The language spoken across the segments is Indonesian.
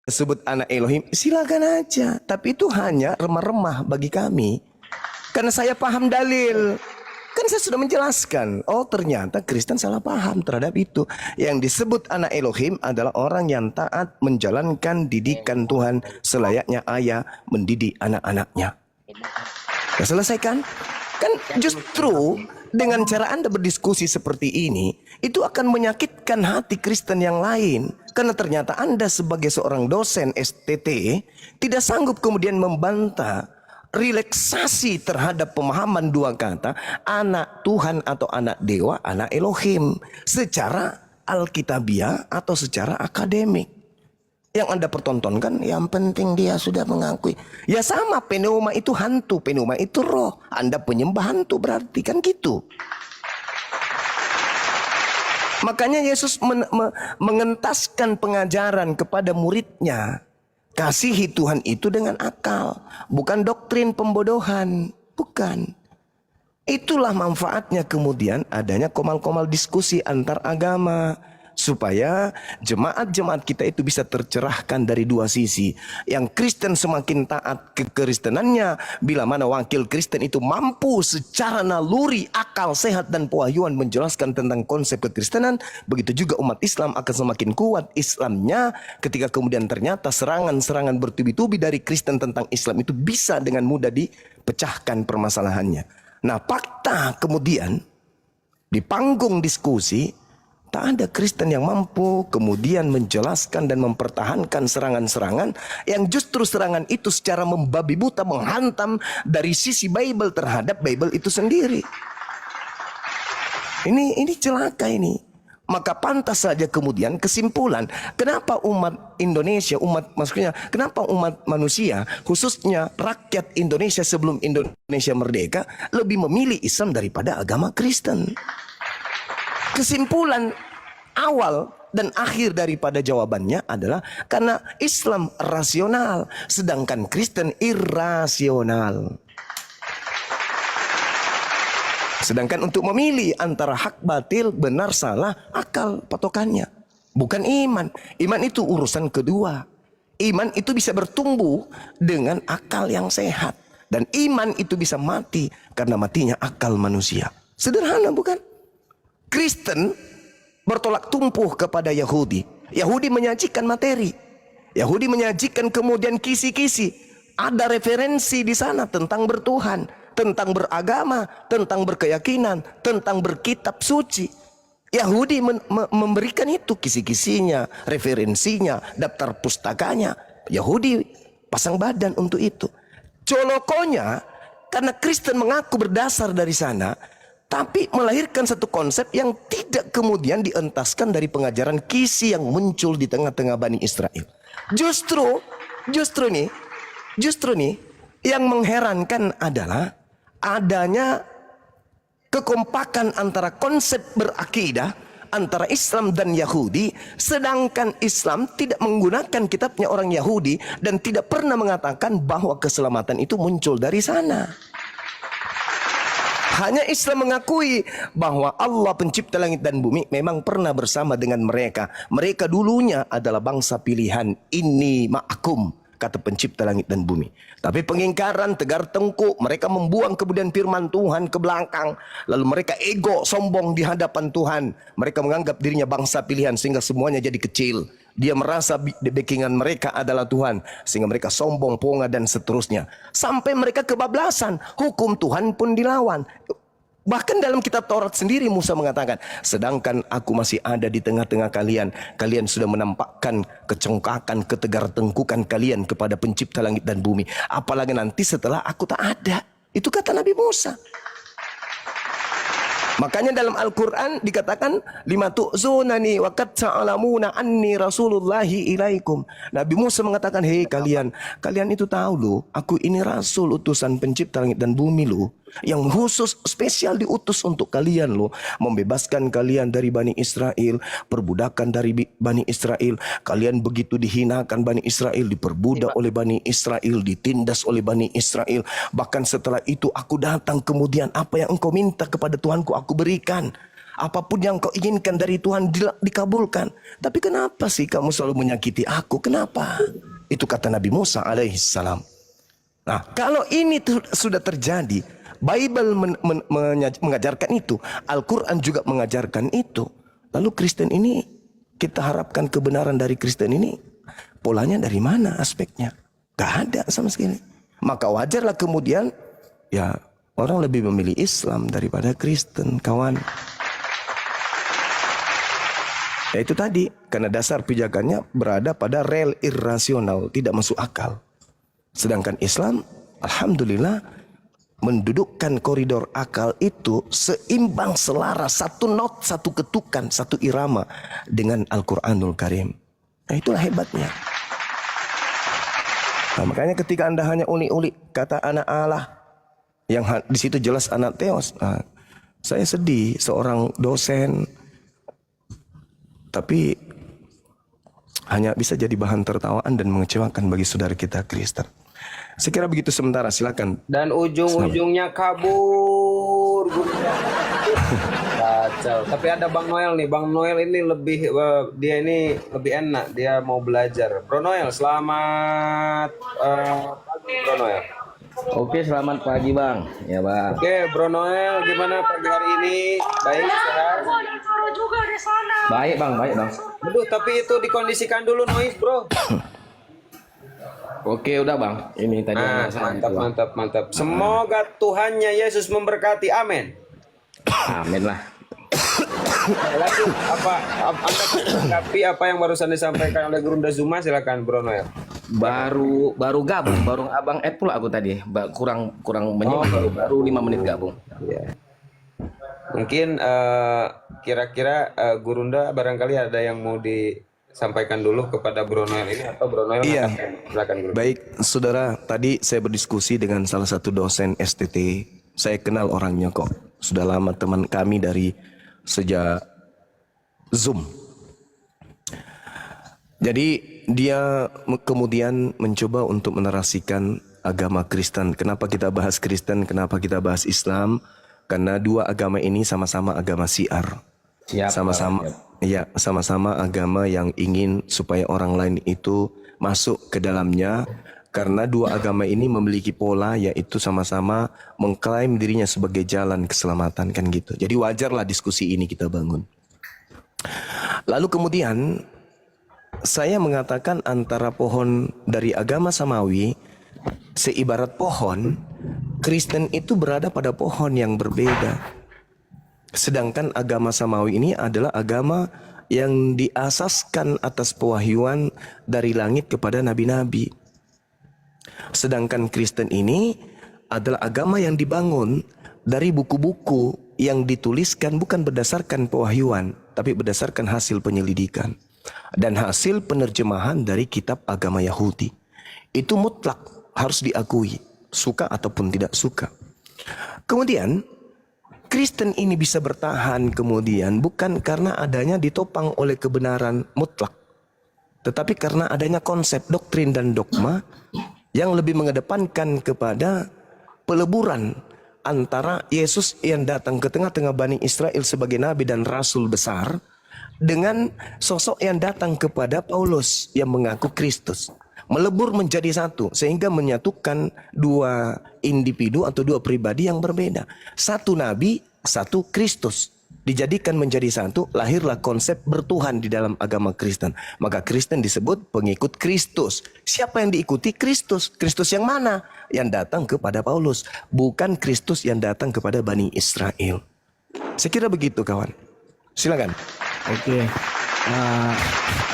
disebut anak Elohim, silakan aja. Tapi itu hanya remah-remah bagi kami. Karena saya paham dalil. Kan saya sudah menjelaskan. Oh, ternyata Kristen salah paham terhadap itu. Yang disebut anak Elohim adalah orang yang taat menjalankan didikan Tuhan selayaknya ayah mendidik anak-anaknya. Ya, selesai kan? Kan justru dengan cara Anda berdiskusi seperti ini, itu akan menyakitkan hati Kristen yang lain. Karena ternyata Anda sebagai seorang dosen STT tidak sanggup kemudian membantah relaksasi terhadap pemahaman dua kata anak Tuhan atau anak dewa, anak Elohim secara alkitabiah atau secara akademik. Yang Anda pertontonkan, yang penting dia sudah mengakui. Ya sama, pneuma itu hantu, pneuma itu roh. Anda penyembah hantu berarti, kan gitu. Makanya Yesus mengentaskan pengajaran kepada muridnya. Kasihi Tuhan itu dengan akal, bukan doktrin pembodohan, bukan. Itulah manfaatnya kemudian adanya komal-komal diskusi antar agama. Supaya jemaat-jemaat kita itu bisa tercerahkan dari dua sisi. Yang Kristen semakin taat ke kekristenannya, bila mana wakil Kristen itu mampu secara naluri, akal sehat dan pewahyuan menjelaskan tentang konsep kekristenan, begitu juga umat Islam akan semakin kuat Islamnya ketika kemudian ternyata serangan-serangan bertubi-tubi dari Kristen tentang Islam itu bisa dengan mudah dipecahkan permasalahannya. Nah, fakta kemudian di panggung diskusi tak ada Kristen yang mampu kemudian menjelaskan dan mempertahankan serangan-serangan yang justru serangan itu secara membabi buta menghantam dari sisi Bible terhadap Bible itu sendiri. Ini celaka ini. Maka pantas saja kemudian kesimpulan kenapa umat Indonesia, kenapa umat manusia, khususnya rakyat Indonesia sebelum Indonesia merdeka lebih memilih Islam daripada agama Kristen. Kesimpulan awal dan akhir daripada jawabannya adalah karena Islam rasional, sedangkan Kristen irrasional. Sedangkan untuk memilih antara hak batil, benar salah, akal patokannya, bukan iman. Iman itu urusan kedua. Iman itu bisa bertumbuh dengan akal yang sehat, dan iman itu bisa mati karena matinya akal manusia. Sederhana, bukan? Kristen bertolak tumpuh kepada Yahudi. Yahudi menyajikan materi. Yahudi menyajikan kemudian kisi-kisi. Ada referensi di sana tentang bertuhan, tentang beragama, tentang berkeyakinan, tentang berkitab suci. Yahudi memberikan itu kisi-kisinya, referensinya, daftar pustakanya. Yahudi pasang badan untuk itu. Colokonya, karena Kristen mengaku berdasar dari sana, tapi melahirkan satu konsep yang tidak kemudian dientaskan dari pengajaran kisi yang muncul di tengah-tengah Bani Israel. Justru nih, yang mengherankan adalah adanya kekompakan antara konsep berakidah antara Islam dan Yahudi, sedangkan Islam tidak menggunakan kitabnya orang Yahudi dan tidak pernah mengatakan bahwa keselamatan itu muncul dari sana. Hanya Islam mengakui bahwa Allah pencipta langit dan bumi memang pernah bersama dengan mereka. Mereka dulunya adalah bangsa pilihan. Inni ma'akum, kata pencipta langit dan bumi. Tapi pengingkaran, tegar tengkuk, mereka membuang kemudian firman Tuhan ke belakang. Lalu mereka ego, sombong di hadapan Tuhan. Mereka menganggap dirinya bangsa pilihan sehingga semuanya jadi kecil. Dia merasa backingan mereka adalah Tuhan, sehingga mereka sombong, ponga dan seterusnya. Sampai mereka kebablasan, hukum Tuhan pun dilawan. Bahkan dalam kitab Taurat sendiri Musa mengatakan, sedangkan aku masih ada di tengah-tengah kalian, kalian sudah menampakkan kecongkakan, ketegar tengkukan kalian kepada pencipta langit dan bumi. Apalagi nanti setelah aku tak ada. Itu kata Nabi Musa. Makanya dalam Al-Quran dikatakan, lima tu'zunani wa qad ta'lamuna anni rasulullahi ilaikum. Nabi Musa mengatakan, hei kalian itu tahu loh, aku ini rasul utusan pencipta langit dan bumi loh, yang khusus spesial diutus untuk kalian loh, membebaskan kalian dari Bani Israel, perbudakan dari Bani Israel. Kalian begitu dihinakan Bani Israel, diperbudak oleh Bani Israel, ditindas oleh Bani Israel. Bahkan setelah itu aku datang kemudian, apa yang engkau minta kepada Tuhanku aku berikan. Apapun yang kau inginkan dari Tuhan dikabulkan. Tapi kenapa sih kamu selalu menyakiti aku? Kenapa? Itu kata Nabi Musa alaihissalam. Nah, kalau ini sudah terjadi, Bible mengajarkan itu, Al-Quran juga mengajarkan itu. Lalu Kristen ini, kita harapkan kebenaran dari Kristen ini, polanya dari mana aspeknya? Gak ada sama sekali. Maka wajarlah kemudian, ya orang lebih memilih Islam daripada Kristen, kawan. Ya itu tadi, karena dasar pijakannya berada pada rel irrasional, tidak masuk akal. Sedangkan Islam, alhamdulillah, mendudukkan koridor akal itu seimbang, selaras, satu not, satu ketukan, satu irama dengan Al-Quranul Karim. Nah itulah hebatnya. Nah, makanya ketika Anda hanya uli-uli kata anak Allah, yang di situ jelas anak Theos. Nah, saya sedih, seorang dosen, tapi hanya bisa jadi bahan tertawaan dan mengecewakan bagi saudara kita Kristen. Saya kira begitu sementara, silakan. Dan ujung-ujungnya kabur. Kacau. Tapi ada Bang Noel nih. Bang Noel ini lebih, dia ini lebih enak. Dia mau belajar. Bro Noel, selamat pagi Bro Noel. Oke, selamat pagi Bang. Ya Bang. Oke, Bro Noel, gimana pagi hari ini? Baik, sehat? Baik Bang, baik Bang. Aduh, tapi itu dikondisikan dulu noise, Bro. Oke, udah Bang. Ini tadi Mantap, mantap, mantap. Semoga Tuhannya Yesus memberkati. Amin. Amin lah. Lagi Anda menanggapi apa yang barusan disampaikan oleh Gurunda Zuma? Silakan Bro Noel. Baru gabung, baru Abang add pula aku tadi. Kurang menyimak, baru 5 menit gabung. Ya. Mungkin kira-kira Gurunda barangkali ada yang mau disampaikan dulu kepada Bro Noel ini, atau Bro Noel? Iya. Silakan Gurunda. Baik, saudara, tadi saya berdiskusi dengan salah satu dosen STT. Saya kenal orangnya kok. Sudah lama teman kami dari sejak Zoom. Jadi dia kemudian mencoba untuk menarasikan agama Kristen. Kenapa kita bahas Kristen? Kenapa kita bahas Islam? Karena dua agama ini sama-sama agama syiar. Sama-sama agama yang ingin supaya orang lain itu masuk ke dalamnya. Karena dua agama ini memiliki pola, yaitu sama-sama mengklaim dirinya sebagai jalan keselamatan, kan gitu. Jadi wajarlah diskusi ini kita bangun. Lalu kemudian saya mengatakan antara pohon dari agama samawi seibarat pohon, Kristen itu berada pada pohon yang berbeda. Sedangkan agama samawi ini adalah agama yang diasaskan atas pewahyuan dari langit kepada nabi-nabi. Sedangkan Kristen ini adalah agama yang dibangun dari buku-buku yang dituliskan bukan berdasarkan pewahyuan, tapi berdasarkan hasil penyelidikan dan hasil penerjemahan dari kitab agama Yahudi. Itu mutlak harus diakui, suka ataupun tidak suka. Kemudian Kristen ini bisa bertahan kemudian bukan karena adanya ditopang oleh kebenaran mutlak, tetapi karena adanya konsep, doktrin dan dogma yang lebih mengedepankan kepada peleburan antara Yesus yang datang ke tengah-tengah Bani Israel sebagai nabi dan rasul besar dengan sosok yang datang kepada Paulus yang mengaku Kristus. Melebur menjadi satu sehingga menyatukan dua individu atau dua pribadi yang berbeda. Satu nabi, satu Kristus. Dijadikan menjadi satu, lahirlah konsep bertuhan di dalam agama Kristen. Maka Kristen disebut pengikut Kristus. Siapa yang diikuti? Kristus. Kristus yang mana? Yang datang kepada Paulus. Bukan Kristus yang datang kepada Bani Israel. Saya kira begitu kawan. Silakan. Oke.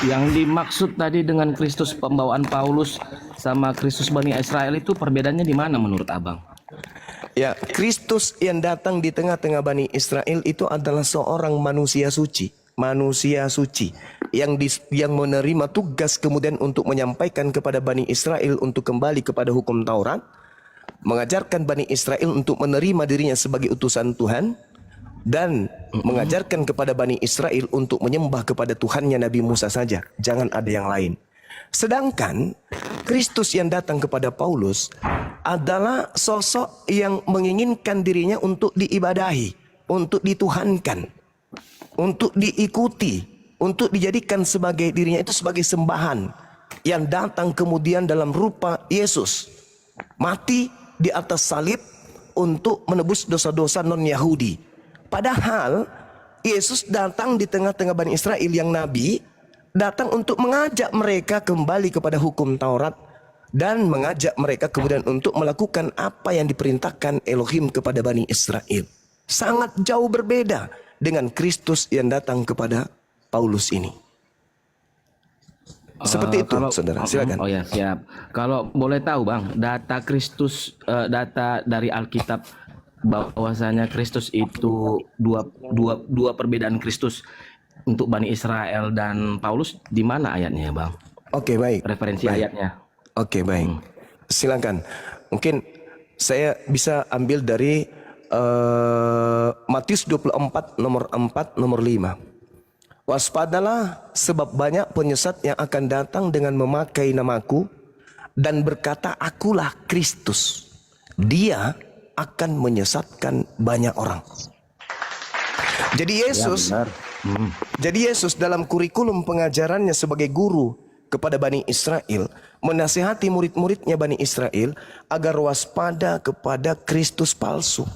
Yang dimaksud tadi dengan Kristus pembawaan Paulus sama Kristus Bani Israel itu perbedaannya di mana menurut Abang? Ya, Kristus yang datang di tengah-tengah Bani Israel itu adalah seorang manusia suci. Manusia suci yang menerima tugas kemudian untuk menyampaikan kepada Bani Israel untuk kembali kepada hukum Taurat, mengajarkan Bani Israel untuk menerima dirinya sebagai utusan Tuhan, dan mengajarkan kepada Bani Israel untuk menyembah kepada Tuhannya Nabi Musa saja, jangan ada yang lain. Sedangkan Kristus yang datang kepada Paulus adalah sosok yang menginginkan dirinya untuk diibadahi, untuk dituhankan. untuk diikuti, untuk dijadikan sebagai dirinya itu sebagai sembahan yang datang kemudian dalam rupa Yesus mati di atas salib untuk menebus dosa-dosa non-Yahudi. Padahal Yesus datang di tengah-tengah Bani Israel yang nabi, datang untuk mengajak mereka kembali kepada hukum Taurat dan mengajak mereka kemudian untuk melakukan apa yang diperintahkan Elohim kepada Bani Israel. Sangat jauh berbeda dengan Kristus yang datang kepada Paulus ini. Seperti itu, saudara. Silakan. Oh ya, siap. Kalau boleh tahu, Bang, data Kristus, data dari Alkitab bahwasanya Kristus itu dua perbedaan Kristus untuk Bani Israel dan Paulus, di mana ayatnya, Bang? Oke, baik. Referensi Baik. ayatnya. Oke, baik. Silakan. Mungkin saya bisa ambil dari Matius 24 nomor 4 nomor 5. Waspadalah sebab banyak penyesat yang akan datang dengan memakai namaku dan berkata akulah Kristus. Dia akan menyesatkan banyak orang. Jadi Yesus Jadi Yesus dalam kurikulum pengajarannya sebagai guru kepada Bani Israel menasihati murid-muridnya Bani Israel agar waspada kepada Kristus palsu.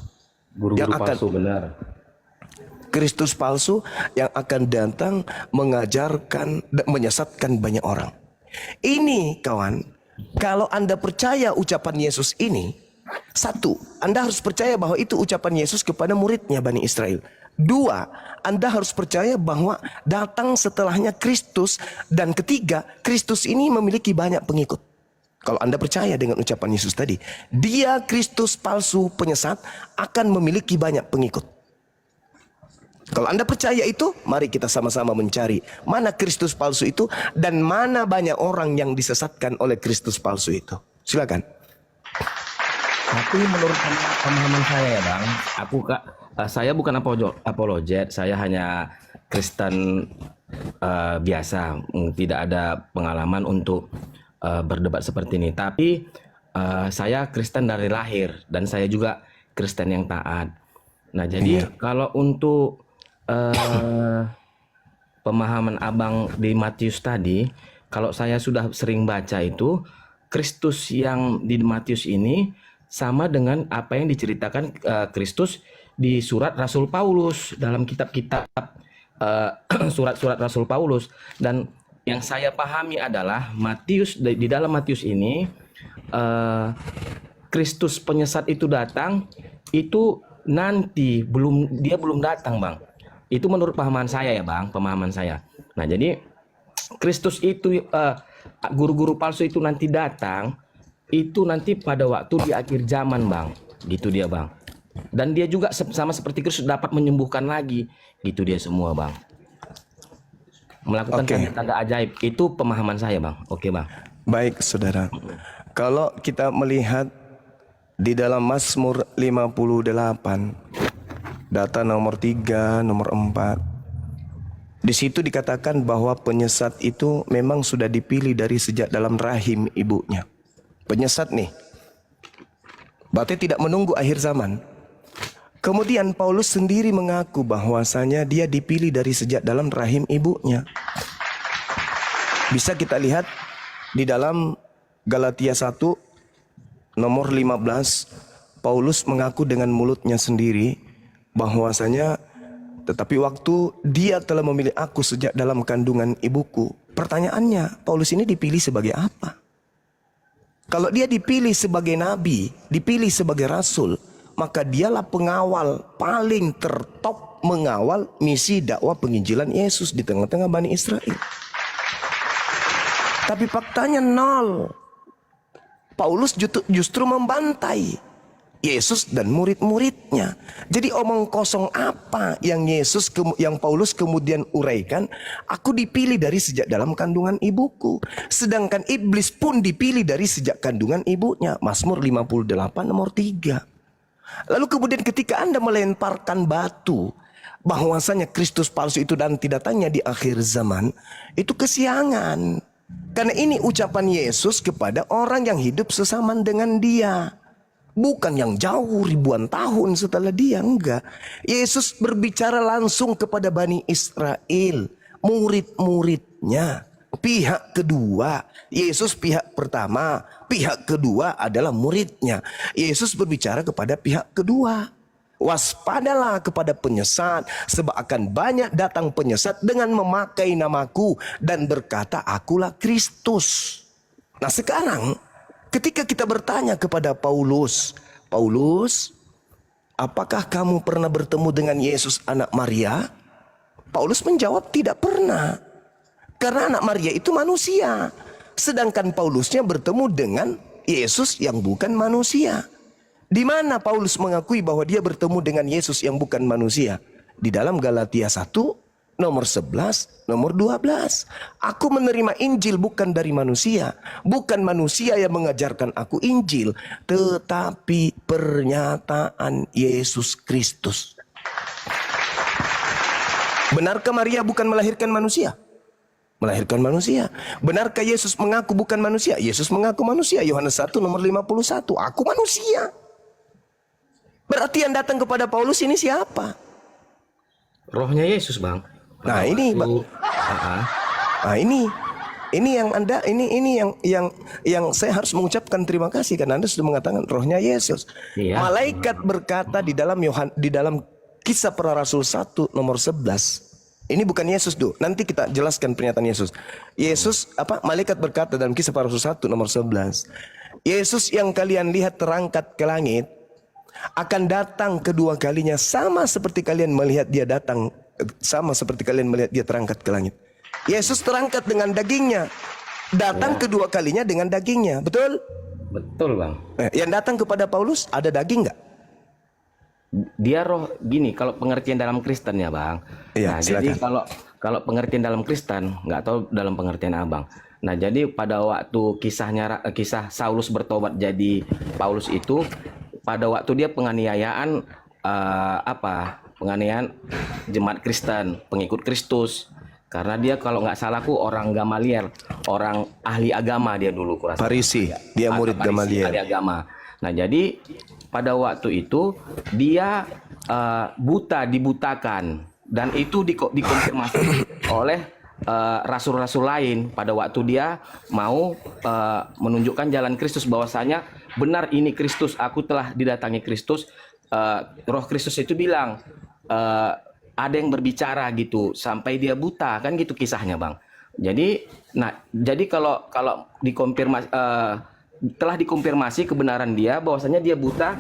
Guru-guru palsu, benar. Kristus palsu yang akan datang mengajarkan dan menyesatkan banyak orang. Ini kawan, kalau Anda percaya ucapan Yesus ini, satu, Anda harus percaya bahwa itu ucapan Yesus kepada muridnya Bani Israel. Dua, Anda harus percaya bahwa datang setelahnya Kristus. Dan ketiga, Kristus ini memiliki banyak pengikut. Kalau Anda percaya dengan ucapan Yesus tadi, dia Kristus palsu penyesat akan memiliki banyak pengikut. Kalau Anda percaya itu, mari kita sama-sama mencari mana Kristus palsu itu dan mana banyak orang yang disesatkan oleh Kristus palsu itu. Silakan. Tapi menurut pemahaman saya ya, Bang, saya bukan apologet, saya hanya Kristen biasa, tidak ada pengalaman untuk berdebat seperti ini. Tapi saya Kristen dari lahir dan saya juga Kristen yang taat. Nah, jadi kalau untuk pemahaman Abang di Matius tadi, kalau saya sudah sering baca itu, Kristus yang di Matius ini sama dengan apa yang diceritakan Kristus di surat Rasul Paulus, dalam kitab-kitab surat-surat Rasul Paulus. Dan yang saya pahami adalah Matius, di dalam Matius ini Kristus penyesat itu datang itu nanti, dia belum datang, Bang. Itu menurut pemahaman saya ya, Bang, pemahaman saya. Nah, jadi Kristus itu guru-guru palsu itu nanti datang itu nanti pada waktu di akhir zaman, Bang. Gitu dia, Bang. Dan dia juga sama seperti Kristus dapat menyembuhkan lagi. Gitu dia semua, Bang. Melakukan tanda-tanda ajaib. Itu pemahaman saya, Bang. Oke, Bang. Baik, saudara. Kalau kita melihat di dalam Mazmur 58, data nomor 3, nomor 4, di situ dikatakan bahwa penyesat itu memang sudah dipilih dari sejak dalam rahim ibunya. Penyesat nih, berarti tidak menunggu akhir zaman. Kemudian Paulus sendiri mengaku bahwasanya dia dipilih dari sejak dalam rahim ibunya. Bisa kita lihat di dalam Galatia 1 nomor 15, Paulus mengaku dengan mulutnya sendiri bahwasanya tetapi waktu dia telah memilih aku sejak dalam kandungan ibuku. Pertanyaannya, Paulus ini dipilih sebagai apa? Kalau dia dipilih sebagai nabi, dipilih sebagai rasul, maka dialah pengawal paling tertop mengawal misi dakwah penginjilan Yesus di tengah-tengah Bani Israel. Tapi faktanya nol. Paulus justru membantai Yesus dan murid-muridnya. Jadi omong kosong apa yang Paulus kemudian uraikan? Aku dipilih dari sejak dalam kandungan ibuku. Sedangkan iblis pun dipilih dari sejak kandungan ibunya. Mazmur 58 nomor 3. Lalu kemudian ketika Anda melemparkan batu bahwasanya Kristus palsu itu dan datangnya di akhir zaman, itu kesiangan. Karena ini ucapan Yesus kepada orang yang hidup sesaman dengan dia. Bukan yang jauh ribuan tahun setelah dia, enggak. Yesus berbicara langsung kepada Bani Israel, murid-muridnya. Pihak kedua, Yesus pihak pertama, pihak kedua adalah muridnya. Yesus berbicara kepada pihak kedua. Waspadalah kepada penyesat, sebab akan banyak datang penyesat dengan memakai namaku dan berkata, akulah Kristus. Nah sekarang, ketika kita bertanya kepada Paulus, Paulus, apakah kamu pernah bertemu dengan Yesus anak Maria? Paulus menjawab, tidak pernah. Karena anak Maria itu manusia. Sedangkan Paulusnya bertemu dengan Yesus yang bukan manusia. Di mana Paulus mengakui bahwa dia bertemu dengan Yesus yang bukan manusia? Di dalam Galatia 1, nomor 11, nomor 12. Aku menerima Injil bukan dari manusia. Bukan manusia yang mengajarkan aku Injil, tetapi pernyataan Yesus Kristus. Benarkah Maria bukan melahirkan manusia? Melahirkan manusia. Benarkah Yesus mengaku bukan manusia? Yesus mengaku manusia. Yohanes 1 nomor 51. Aku manusia. Berarti yang datang kepada Paulus ini siapa? Rohnya Yesus, Bang. Nah, ini Bang. Nah, ini yang Anda yang saya harus mengucapkan terima kasih karena Anda sudah mengatakan rohnya Yesus. Iya. Malaikat berkata di dalam Kisah Para Rasul 1 nomor 11. Ini bukan Yesus tuh. Nanti kita jelaskan pernyataan Yesus. Malaikat berkata dalam Kisah Para Rasul 1 nomor 11. Yesus yang kalian lihat terangkat ke langit akan datang kedua kalinya sama seperti kalian melihat dia terangkat ke langit. Yesus terangkat dengan dagingnya. Datang kedua kalinya dengan dagingnya. Betul? Betul, Bang. Yang datang kepada Paulus ada daging nggak? Dia roh gini, kalau pengertian dalam Kristen ya, Bang. Iya, Nah, jadi silakan. kalau pengertian dalam Kristen, nggak tahu dalam pengertian Abang. Nah, jadi pada waktu kisah Saulus bertobat jadi Paulus itu, pada waktu dia penganiayaan penganiayaan jemaat Kristen, pengikut Kristus. Karena dia kalau nggak salahku orang Gamaliel, orang ahli agama dia dulu kurasa. Farisi, dia murid Farisi, Gamaliel. ahli agama. Nah, jadi pada waktu itu dia dibutakan dan itu dikonfirmasi oleh rasul-rasul lain pada waktu dia mau menunjukkan jalan Kristus, bahwasanya benar ini Kristus, aku telah didatangi Kristus. Roh Kristus itu bilang ada yang berbicara gitu sampai dia buta, kan gitu kisahnya, Bang. Jadi kalau dikonfirmasi telah dikonfirmasi kebenaran dia bahwasanya dia buta,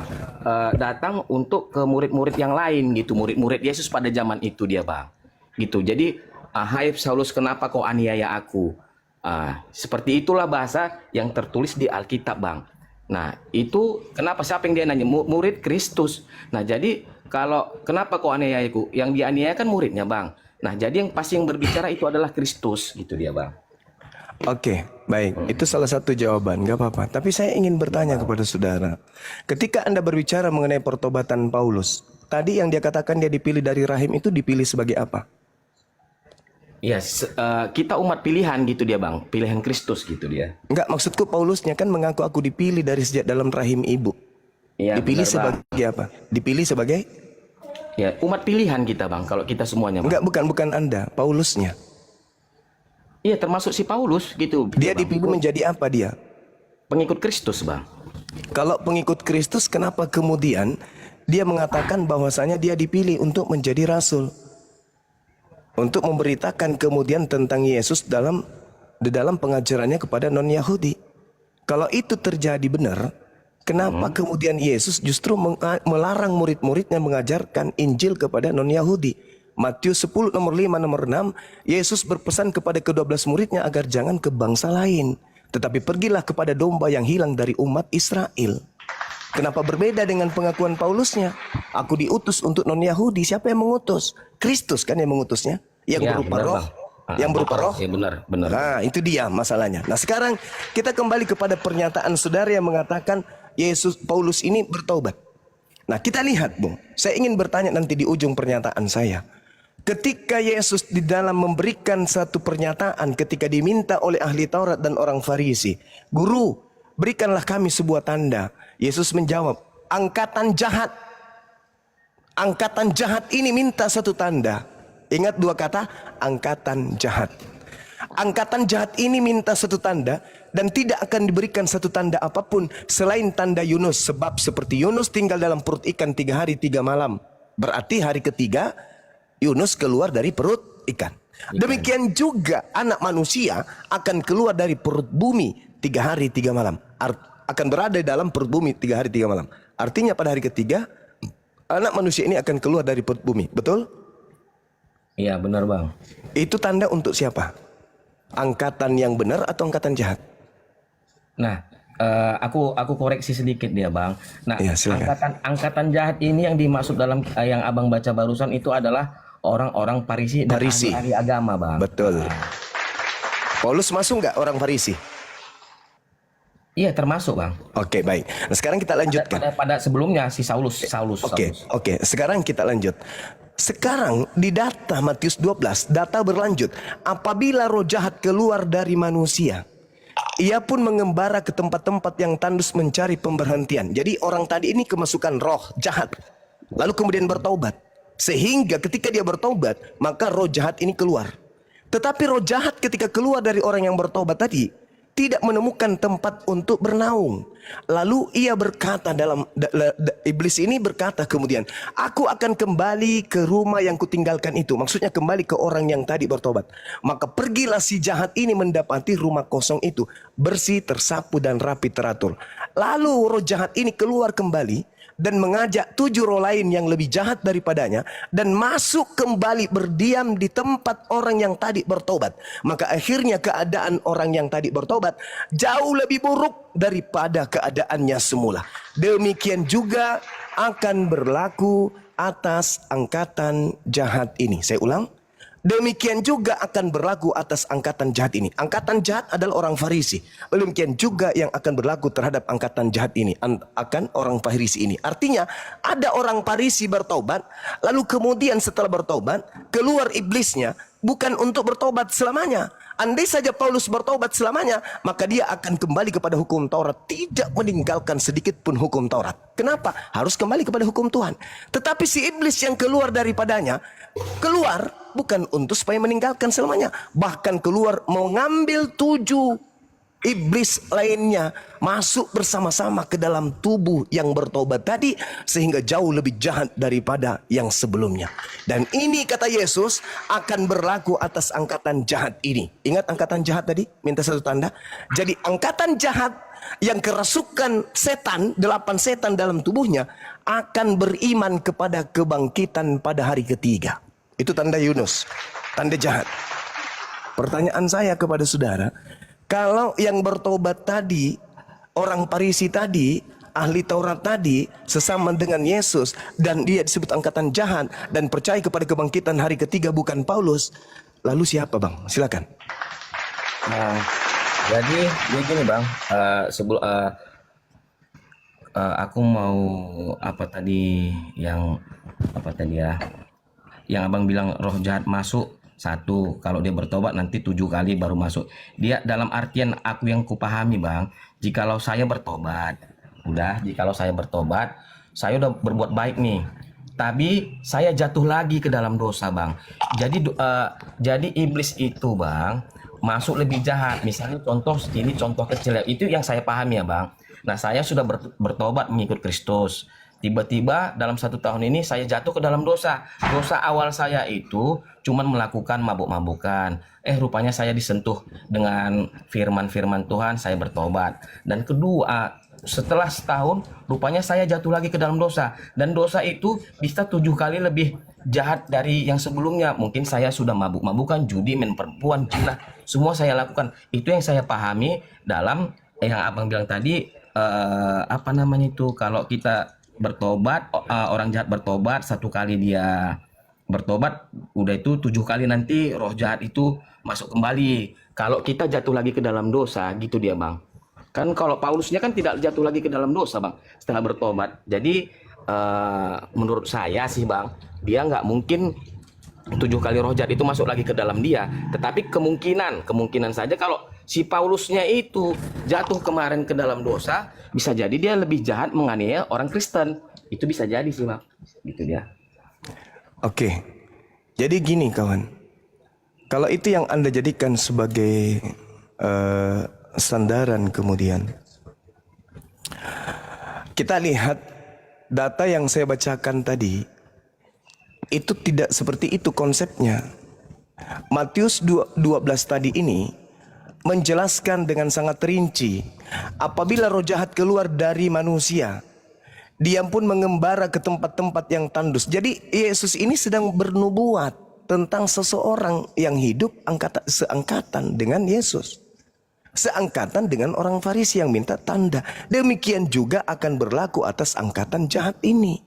datang untuk ke murid-murid yang lain gitu, murid-murid Yesus pada zaman itu dia, Bang. Gitu. Jadi hai Saulus, kenapa kau aniaya aku? Seperti itulah bahasa yang tertulis di Alkitab, Bang. Nah, itu kenapa, siapa yang dia nanya? Murid Kristus. Nah, jadi kalau kenapa kau aniaya aku? Yang dianiaya kan muridnya, Bang. Nah, jadi yang pasti yang berbicara itu adalah Kristus gitu dia, Bang. Oke, baik. Itu salah satu jawaban, gak apa-apa. Tapi saya ingin bertanya kepada saudara. Ketika Anda berbicara mengenai pertobatan Paulus, tadi yang dia katakan dia dipilih dari rahim itu dipilih sebagai apa? Ya, kita umat pilihan gitu dia, Bang. Pilihan Kristus gitu dia. Enggak, maksudku Paulusnya kan mengaku aku dipilih dari sejak dalam rahim ibu. Iya, Dipilih benar, sebagai apa? Dipilih sebagai? Ya, umat pilihan kita, Bang. Kalau kita semuanya, Bang. Enggak, bukan Anda, Paulusnya. Iya, termasuk si Paulus gitu. Dia Bang. dipilih menjadi apa dia? Pengikut Kristus, Bang. Kalau pengikut Kristus, kenapa kemudian dia mengatakan bahwasanya dia dipilih untuk menjadi rasul? Untuk memberitakan kemudian tentang Yesus di dalam pengajarannya kepada non-Yahudi. Kalau itu terjadi benar, kenapa kemudian Yesus justru melarang murid-muridnya mengajarkan Injil kepada non-Yahudi? Matius 10 nomor 5 nomor 6, Yesus berpesan kepada ke-12 muridnya agar jangan ke bangsa lain, tetapi pergilah kepada domba yang hilang dari umat Israel. Kenapa berbeda dengan pengakuan Paulusnya? Aku diutus untuk non-Yahudi. Siapa yang mengutus? Kristus kan yang mengutusnya. Yang Ya, berupa benar, roh. Bang. Yang berupa roh. Ya, benar. Nah, itu dia masalahnya. Nah, sekarang kita kembali kepada pernyataan saudara yang mengatakan Paulus ini bertobat. Nah, kita lihat, Bung. Saya ingin bertanya nanti di ujung pernyataan saya. Ketika Yesus di dalam memberikan satu pernyataan ketika diminta oleh ahli Taurat dan orang Farisi, "Guru, berikanlah kami sebuah tanda." Yesus menjawab, angkatan jahat. Angkatan jahat ini minta satu tanda. Ingat dua kata, angkatan jahat. Angkatan jahat ini minta satu tanda dan tidak akan diberikan satu tanda apapun selain tanda Yunus. Sebab seperti Yunus tinggal dalam perut ikan 3 hari 3 malam. Berarti hari ketiga Yunus keluar dari perut ikan. Demikian juga anak manusia akan keluar dari perut bumi 3 hari 3 malam. Akan berada dalam perut bumi 3 hari 3 malam. Artinya pada hari ketiga anak manusia ini akan keluar dari perut bumi. Betul? Iya benar bang. Itu tanda untuk siapa? Angkatan yang benar atau angkatan jahat? Nah, aku koreksi sedikit dia bang. Nah, Iya, silakan. angkatan jahat ini yang dimaksud dalam yang abang baca barusan itu adalah orang-orang Farisi dan Farisi. ahli agama bang. Betul. Paulus masuk nggak orang Farisi? Iya termasuk bang. Oke, baik. Nah, sekarang kita lanjutkan. Pada sebelumnya si Saulus. Oke. Sekarang kita lanjut. Sekarang di data Matius 12, data berlanjut. Apabila roh jahat keluar dari manusia, ia pun mengembara ke tempat-tempat yang tandus mencari pemberhentian. Jadi orang tadi ini kemasukan roh jahat. Lalu kemudian bertaubat. Sehingga ketika dia bertaubat, maka roh jahat ini keluar. Tetapi roh jahat ketika keluar dari orang yang bertaubat tadi, tidak menemukan tempat untuk bernaung. Lalu ia berkata iblis ini berkata kemudian, aku akan kembali ke rumah yang kutinggalkan itu. Maksudnya kembali ke orang yang tadi bertobat. Maka pergilah si jahat ini mendapati rumah kosong itu bersih, tersapu dan rapi teratur. Lalu roh jahat ini keluar kembali dan mengajak 7 roh lain yang lebih jahat daripadanya dan masuk kembali berdiam di tempat orang yang tadi bertobat. Maka akhirnya keadaan orang yang tadi bertobat jauh lebih buruk daripada keadaannya semula. Demikian juga akan berlaku atas angkatan jahat ini. Saya ulang. Demikian juga akan berlaku atas angkatan jahat ini. Angkatan jahat adalah orang Farisi. Demikian juga yang akan berlaku terhadap angkatan jahat ini. Akan orang Farisi ini. Artinya ada orang Farisi bertobat. Lalu kemudian setelah bertobat, keluar iblisnya. Bukan untuk bertobat selamanya. Andai saja Paulus bertobat selamanya, maka dia akan kembali kepada hukum Taurat. Tidak meninggalkan sedikit pun hukum Taurat. Kenapa? Harus kembali kepada hukum Tuhan. Tetapi si iblis yang keluar daripadanya, keluar bukan untuk supaya meninggalkan selamanya. Bahkan keluar mengambil 7 iblis lainnya masuk bersama-sama ke dalam tubuh yang bertobat tadi, sehingga jauh lebih jahat daripada yang sebelumnya. Dan ini kata Yesus akan berlaku atas angkatan jahat ini. Ingat angkatan jahat tadi? Minta satu tanda. Jadi angkatan jahat yang kerasukan setan, 8 setan dalam tubuhnya, akan beriman kepada kebangkitan pada hari ketiga. Itu tanda Yunus, tanda jahat. Pertanyaan saya kepada saudara, kalau yang bertobat tadi, orang Farisi tadi, ahli Taurat tadi, sesama dengan Yesus, dan dia disebut angkatan jahat, dan percaya kepada kebangkitan hari ketiga bukan Paulus, lalu siapa bang? Silakan. Nah, jadi gini bang, sebelum aku mau yang abang bilang roh jahat masuk. 1, kalau dia bertobat nanti 7 kali baru masuk. Dia dalam artian aku yang kupahami bang, jikalau saya bertobat, saya udah berbuat baik nih, tapi saya jatuh lagi ke dalam dosa bang. Jadi iblis itu bang masuk lebih jahat. Misalnya contoh kecil itu yang saya pahami ya bang. Nah saya sudah bertobat mengikut Kristus. Tiba-tiba dalam 1 tahun ini saya jatuh ke dalam dosa. Dosa awal saya itu cuman melakukan mabuk-mabukan. Rupanya saya disentuh dengan firman-firman Tuhan, saya bertobat. Dan kedua, setelah setahun rupanya saya jatuh lagi ke dalam dosa. Dan dosa itu bisa 7 kali lebih jahat dari yang sebelumnya. Mungkin saya sudah mabuk-mabukan, judi, main perempuan, zina, semua saya lakukan. Itu yang saya pahami dalam yang abang bilang tadi, kalau kita bertobat, orang jahat bertobat 1 kali dia bertobat, udah itu 7 kali nanti roh jahat itu masuk kembali. Kalau kita jatuh lagi ke dalam dosa, gitu dia bang. Kan kalau Paulusnya kan tidak jatuh lagi ke dalam dosa bang setelah bertobat. Jadi menurut saya sih bang, dia nggak mungkin 7 kali roh jahat itu masuk lagi ke dalam dia. Tetapi kemungkinan saja kalau Si Paulusnya itu jatuh kemarin ke dalam dosa, bisa jadi dia lebih jahat menganiaya orang Kristen. Itu bisa jadi sih, Bang. Gitu dia. Oke. Jadi gini kawan. Kalau itu yang Anda jadikan sebagai sandaran kemudian. Kita lihat data yang saya bacakan tadi. Itu tidak seperti itu konsepnya. Matius 12 tadi ini menjelaskan dengan sangat rinci. Apabila roh jahat keluar dari manusia, dia pun mengembara ke tempat-tempat yang tandus. Jadi Yesus ini sedang bernubuat tentang seseorang yang hidup seangkatan dengan Yesus. Seangkatan dengan orang Farisi yang minta tanda. Demikian juga akan berlaku atas angkatan jahat ini.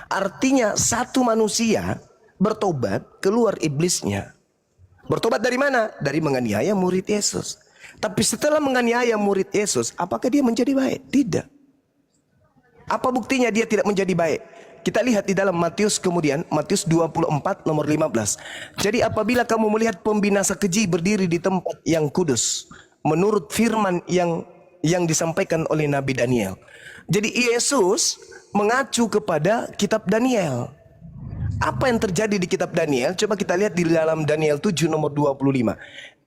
Artinya satu manusia bertobat, keluar iblisnya. Bertobat dari mana? Dari menganiaya murid Yesus. Tapi setelah menganiaya murid Yesus, apakah dia menjadi baik? Tidak. Apa buktinya dia tidak menjadi baik? Kita lihat di dalam Matius kemudian, Matius 24 nomor 15. Jadi apabila kamu melihat pembinasa keji berdiri di tempat yang kudus, menurut firman yang disampaikan oleh Nabi Daniel. Jadi Yesus mengacu kepada kitab Daniel. Apa yang terjadi di kitab Daniel? Coba kita lihat di dalam Daniel 7 nomor 25.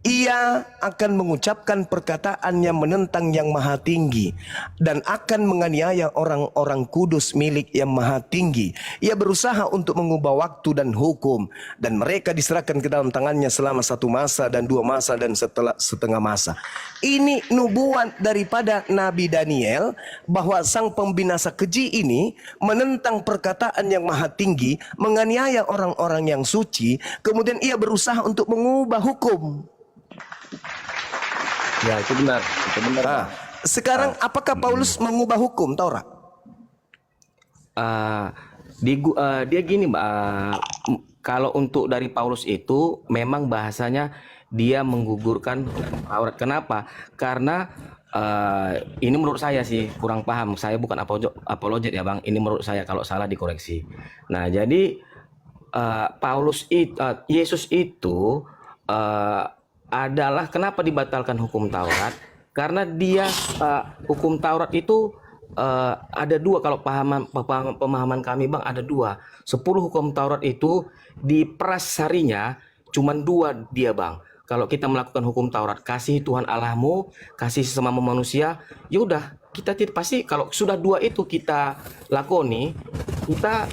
Ia akan mengucapkan perkataan yang menentang yang maha tinggi dan akan menganiaya orang-orang kudus milik yang maha tinggi. Ia berusaha untuk mengubah waktu dan hukum, dan mereka diserahkan ke dalam tangannya selama 1 masa dan 2 masa dan setelah setengah masa. Ini nubuat daripada Nabi Daniel bahwa sang pembinasa keji ini menentang perkataan yang maha tinggi, menganiaya orang-orang yang suci, kemudian ia berusaha untuk mengubah hukum. Ya, itu benar. Itu benar. Nah, sekarang apakah Paulus mengubah hukum Taurat? Dia gini, Mbak. Kalau untuk dari Paulus itu memang bahasanya dia menggugurkan Taurat. Kenapa? Karena ini menurut saya sih kurang paham. Saya bukan apologet ya, Bang. Ini menurut saya, kalau salah dikoreksi. Nah, jadi Yesus itu adalah kenapa dibatalkan hukum Taurat? Karena dia hukum Taurat itu ada 2, kalau pemahaman kami, Bang, ada 2. 10 hukum Taurat itu diperas harinya cuman 2 dia, Bang. Kalau kita melakukan hukum Taurat, kasih Tuhan Allahmu, kasih sesama manusia, yaudah kita tidak pasti. Kalau sudah 2 itu kita lakoni, kita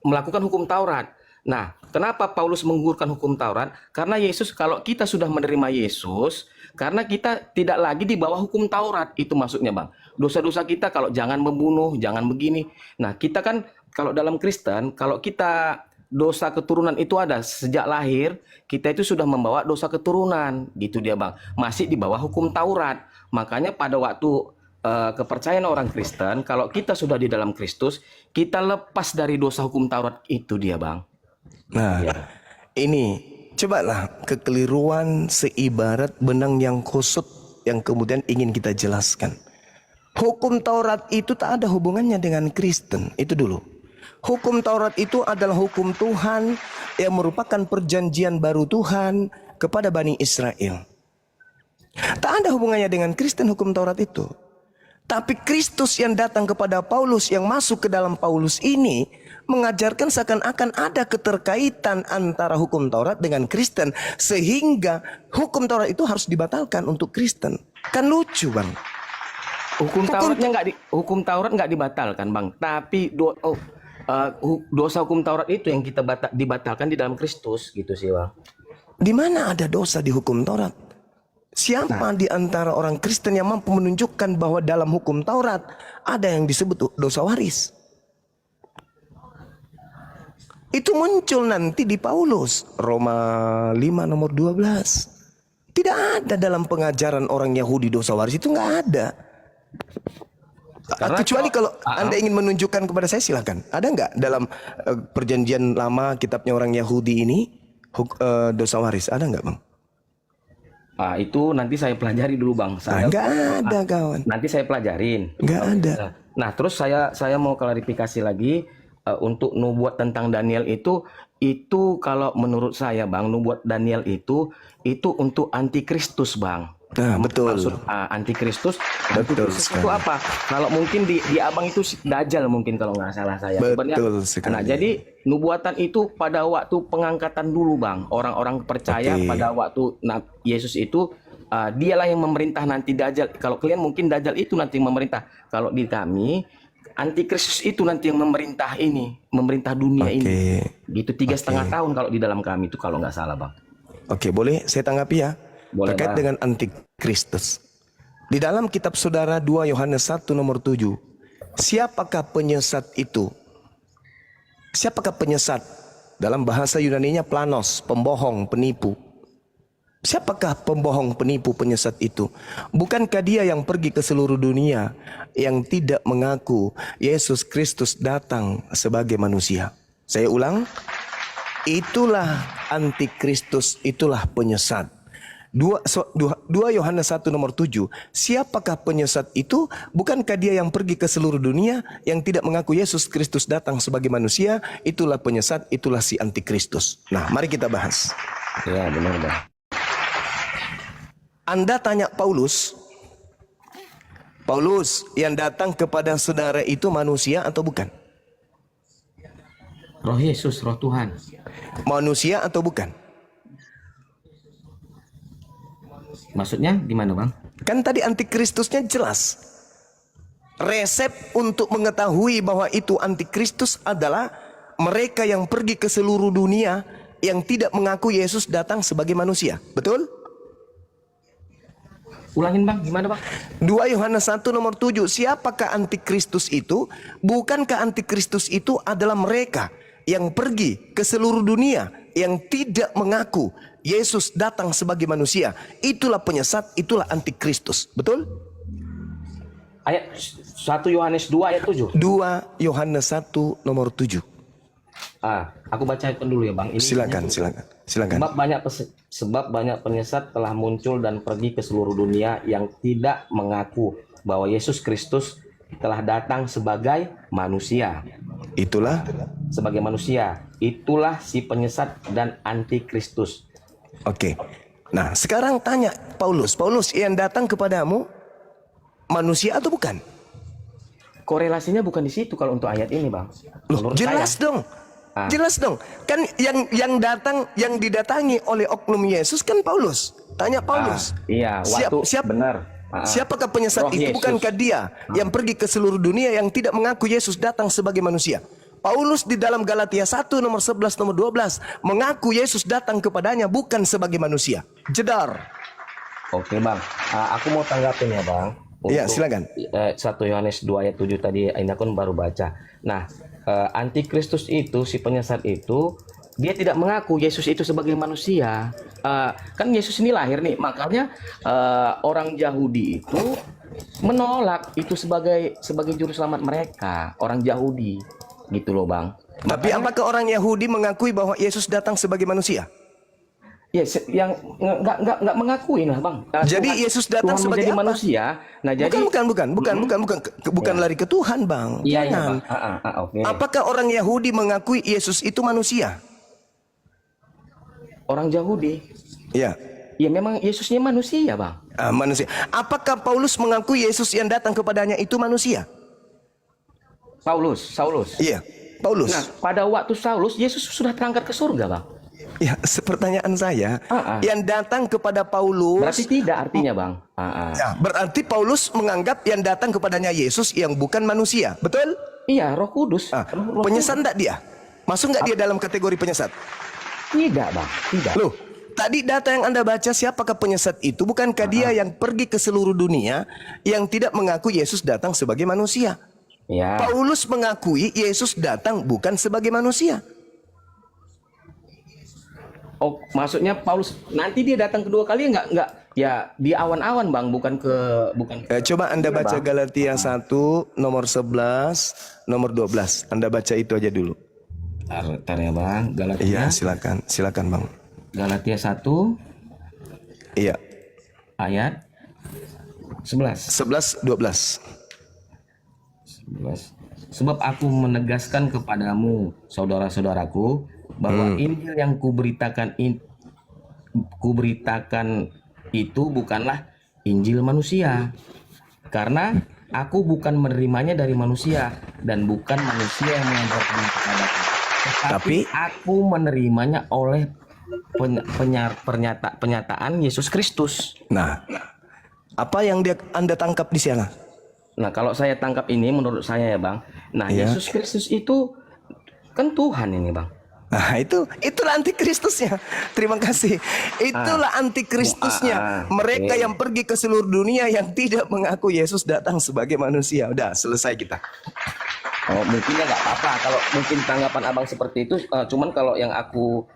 melakukan hukum Taurat. Nah, kenapa Paulus menggugurkan hukum Taurat? Karena Yesus, kalau kita sudah menerima Yesus, karena kita tidak lagi di bawah hukum Taurat. Itu maksudnya, Bang. Dosa-dosa kita, kalau jangan membunuh, jangan begini. Nah, kita kan kalau dalam Kristen, kalau kita dosa keturunan itu ada sejak lahir, kita itu sudah membawa dosa keturunan. Gitu dia, Bang. Masih di bawah hukum Taurat. Makanya pada waktu kepercayaan orang Kristen, kalau kita sudah di dalam Kristus, kita lepas dari dosa hukum Taurat. Itu dia, Bang. Nah, ini cobalah kekeliruan seibarat benang yang kusut yang kemudian ingin kita jelaskan. Hukum Taurat itu tak ada hubungannya dengan Kristen. Itu dulu. Hukum Taurat itu adalah hukum Tuhan yang merupakan perjanjian baru Tuhan kepada Bani Israel. Tak ada hubungannya dengan Kristen hukum Taurat itu. Tapi Kristus yang datang kepada Paulus, yang masuk ke dalam Paulus ini, mengajarkan seakan-akan ada keterkaitan antara hukum Taurat dengan Kristen, sehingga hukum Taurat itu harus dibatalkan untuk Kristen. Kan lucu, Bang. Hukum Taurat nggak dibatalkan, Bang. Tapi dosa hukum Taurat itu yang kita dibatalkan di dalam Kristus, gitu sih, Bang. Di mana ada dosa di hukum Taurat? Siapa di antara orang Kristen yang mampu menunjukkan bahwa dalam hukum Taurat ada yang disebut dosa waris? Itu muncul nanti di Paulus, Roma 5 nomor 12. Tidak ada dalam pengajaran orang Yahudi dosa waris, itu nggak ada. Kecuali kalau Anda ingin menunjukkan kepada saya, silakan. Ada nggak dalam perjanjian lama kitabnya orang Yahudi ini dosa waris? Ada nggak, Bang? Itu nanti saya pelajari dulu, Bang. Nggak ada, kawan. Nanti saya pelajarin. Nggak ada. Nah, terus saya mau klarifikasi lagi untuk nubuat tentang Daniel itu itu kalau menurut saya Bang, nubuat Daniel itu untuk antikristus Bang. Nah, betul. Maksud antikristus, Betul antikristus sekali. itu apa? Kalau mungkin di abang itu Dajjal mungkin kalau nggak salah saya. Sebenarnya- Betul sekali. Nah, jadi nubuatan itu pada waktu pengangkatan dulu Bang, orang-orang percaya Oke. pada waktu Yesus itu dialah yang memerintah nanti Dajjal. Kalau kalian mungkin Dajjal itu nanti yang memerintah. Kalau di kami antikristus itu nanti yang memerintah ini, memerintah dunia ini. Gitu 3,5 tahun kalau di dalam kami itu kalau nggak salah Bang. Oke, boleh saya tanggapi ya? Boleh, Terkait Bang. dengan antikristus. Di dalam kitab saudara 2 Yohanes 1 nomor 7. Siapakah penyesat itu? Siapakah penyesat? Dalam bahasa Yunaninya planos, pembohong, penipu. Siapakah pembohong, penipu, penyesat itu? Bukankah dia yang pergi ke seluruh dunia yang tidak mengaku Yesus Kristus datang sebagai manusia? Saya ulang, itulah antikristus, itulah penyesat. 2 Yohanes 1 nomor 7. Siapakah penyesat itu? Bukankah dia yang pergi ke seluruh dunia yang tidak mengaku Yesus Kristus datang sebagai manusia? Itulah penyesat, itulah si antikristus. Nah, mari kita bahas. Ya, benar Bang. Anda tanya Paulus, yang datang kepada saudara itu manusia atau bukan? Roh Yesus, roh Tuhan. Manusia atau bukan? Maksudnya gimana Bang? Kan tadi antikristusnya jelas. Resep untuk mengetahui bahwa itu antikristus adalah mereka yang pergi ke seluruh dunia yang tidak mengaku Yesus datang sebagai manusia. Betul? Ulangin Bang, gimana Bang? 2 Yohanes 1 nomor 7. Siapakah antikristus itu? Bukankah antikristus itu adalah mereka yang pergi ke seluruh dunia yang tidak mengaku Yesus datang sebagai manusia? Itulah penyesat, itulah antikristus. Betul? Ayat 1 Yohanes 2 ayat 7. 2 Yohanes 1 nomor 7. Aku bacakan dulu ya Bang. Ini Silakan. sebab banyak penyesat telah muncul dan pergi ke seluruh dunia yang tidak mengaku bahwa Yesus Kristus telah datang sebagai manusia. Itulah. Sebagai manusia, itulah si penyesat dan antikristus. Oke. Nah, sekarang tanya Paulus yang datang kepadamu manusia atau bukan? Korelasinya bukan di situ kalau untuk ayat ini Bang. Loh, Menurut jelas saya. dong. Jelas dong. Kan yang datang, yang didatangi oleh oknum Yesus kan Paulus. Tanya Paulus. Iya, waktu benar. Siapakah penyesat Roh itu? Yesus. Bukankah dia yang pergi ke seluruh dunia yang tidak mengaku Yesus datang sebagai manusia? Paulus di dalam Galatia 1 nomor 11 nomor 12 mengaku Yesus datang kepadanya bukan sebagai manusia. Jedar. Oke Bang, aku mau tanggapin ya Bang. Iya, silakan. 1 Yohanes 2 ayat 7 tadi ini aku baru baca. Nah, antikristus itu, si penyesat itu, dia tidak mengaku Yesus itu sebagai manusia. Kan Yesus ini lahir nih, makanya orang Yahudi itu menolak itu sebagai juru selamat mereka, orang Yahudi, gitu loh Bang. Tapi apakah orang Yahudi mengakui bahwa Yesus datang sebagai manusia? Ya, yang nggak mengakui nah Bang. Jadi Yesus datang Tuhan sebagai menjadi apa? manusia. Nah, jadi bukan lari ke Tuhan, Bang. Iya, Jangan. Bang. Oke. Apakah orang Yahudi mengakui Yesus itu manusia? Orang Yahudi. Ya. Ya memang Yesusnya manusia, Bang. Manusia. Apakah Paulus mengakui Yesus yang datang kepadanya itu manusia? Saulus. Iya, Paulus. Nah, pada waktu Saulus, Yesus sudah terangkat ke surga, Bang. Ya, pertanyaan saya, yang datang kepada Paulus Berarti tidak artinya, Bang. ya, berarti Paulus menganggap yang datang kepadanya Yesus yang bukan manusia, betul? Iya, Roh Kudus. Roh Penyesat enggak dia? Masuk enggak dia dalam kategori penyesat? Tidak, Bang. Tidak. Loh, tadi data yang Anda baca, siapakah penyesat itu? Bukankah dia yang pergi ke seluruh dunia yang tidak mengaku Yesus datang sebagai manusia? Ya. Paulus mengakui Yesus datang bukan sebagai manusia. Oh, maksudnya Paulus nanti dia datang kedua kali enggak ya di awan-awan, Bang, bukan ke Coba Anda baca Bang. Galatia 1 nomor 11 nomor 12. Anda baca itu aja dulu. Bentar ya, Bang. Galatia. Iya, silakan Bang. Galatia 1 Iya. ayat 11. 11 12. Sebab aku menegaskan kepadamu, saudara-saudaraku, bahwa Injil yang kuberitakan itu bukanlah Injil manusia. Karena aku bukan menerimanya dari manusia dan bukan manusia yang mengajarkannya kepadaku. Tetapi aku menerimanya oleh pernyataan Yesus Kristus. Nah, apa yang Anda tangkap di sana? Nah, kalau saya tangkap ini menurut saya ya Bang. Nah, Ya. Yesus Kristus itu kan Tuhan ini Bang. Nah, itulah antikristusnya. Terima kasih. Itulah antikristusnya. Mereka yang pergi ke seluruh dunia yang tidak mengaku Yesus datang sebagai manusia. Udah, selesai kita. Oh, mungkin ya nggak apa-apa kalau mungkin tanggapan Abang seperti itu. Cuman kalau yang aku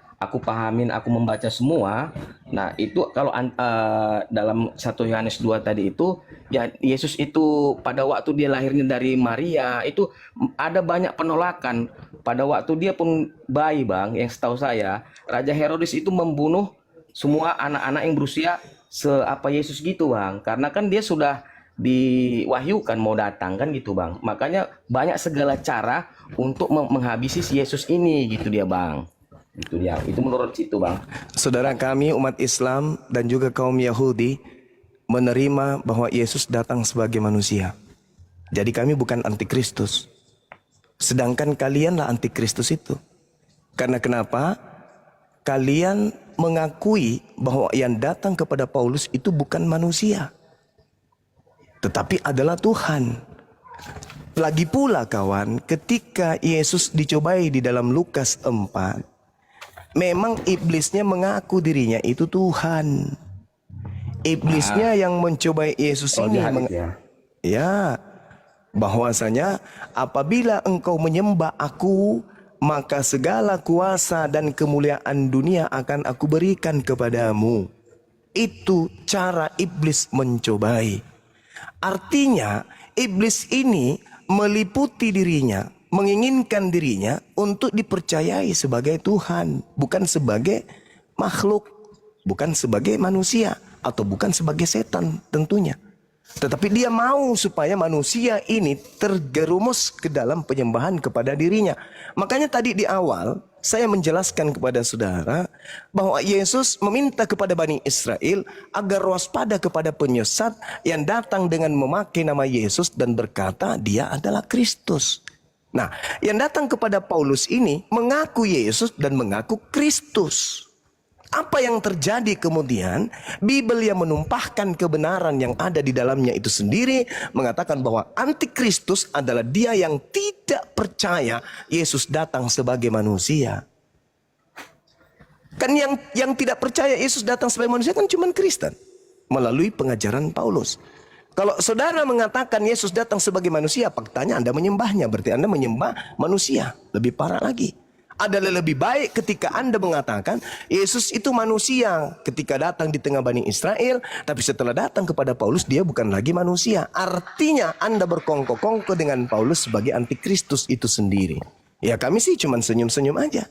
pahamin, aku membaca semua. Nah, itu kalau dalam 1 Yohanes 2 tadi itu, ya Yesus itu pada waktu dia lahirnya dari Maria, itu ada banyak penolakan. Pada waktu dia pun bayi Bang, yang setahu saya, Raja Herodes itu membunuh semua anak-anak yang berusia seapa Yesus gitu Bang. Karena kan dia sudah diwahyukan mau datang kan gitu Bang. Makanya banyak segala cara untuk menghabisi si Yesus ini gitu dia Bang. Itu dia, itu menurut situ Bang. Saudara kami umat Islam dan juga kaum Yahudi menerima bahwa Yesus datang sebagai manusia. Jadi kami bukan antikristus. Sedangkan kalianlah antikristus itu. Karena kenapa? Kalian mengakui bahwa yang datang kepada Paulus itu bukan manusia, tetapi adalah Tuhan. Lagi pula kawan, ketika Yesus dicobai di dalam Lukas 4, memang iblisnya mengaku dirinya itu Tuhan. Iblisnya yang mencobai Yesus ini ya, bahwasanya apabila engkau menyembah aku, maka segala kuasa dan kemuliaan dunia akan aku berikan kepadamu. Itu cara iblis mencobai. Artinya iblis ini meliputi dirinya, menginginkan dirinya untuk dipercayai sebagai Tuhan, bukan sebagai makhluk, bukan sebagai manusia, atau bukan sebagai setan tentunya. Tetapi dia mau supaya manusia ini terjerumus ke dalam penyembahan kepada dirinya. Makanya tadi di awal saya menjelaskan kepada saudara bahwa Yesus meminta kepada Bani Israel agar waspada kepada penyesat yang datang dengan memakai nama Yesus dan berkata dia adalah Kristus. Nah, yang datang kepada Paulus ini mengaku Yesus dan mengaku Kristus. Apa yang terjadi kemudian? Bibel yang menumpahkan kebenaran yang ada di dalamnya itu sendiri mengatakan bahwa antikristus adalah dia yang tidak percaya Yesus datang sebagai manusia. Kan yang tidak percaya Yesus datang sebagai manusia kan cuma Kristen melalui pengajaran Paulus. Kalau saudara mengatakan Yesus datang sebagai manusia, faktanya Anda menyembahnya, berarti Anda menyembah manusia. Lebih parah lagi. Adalah lebih baik ketika Anda mengatakan Yesus itu manusia ketika datang di tengah Bani Israel, tapi setelah datang kepada Paulus dia bukan lagi manusia. Artinya Anda berkongkol-kongkol dengan Paulus sebagai antikristus itu sendiri. Ya kami sih cuma senyum-senyum aja.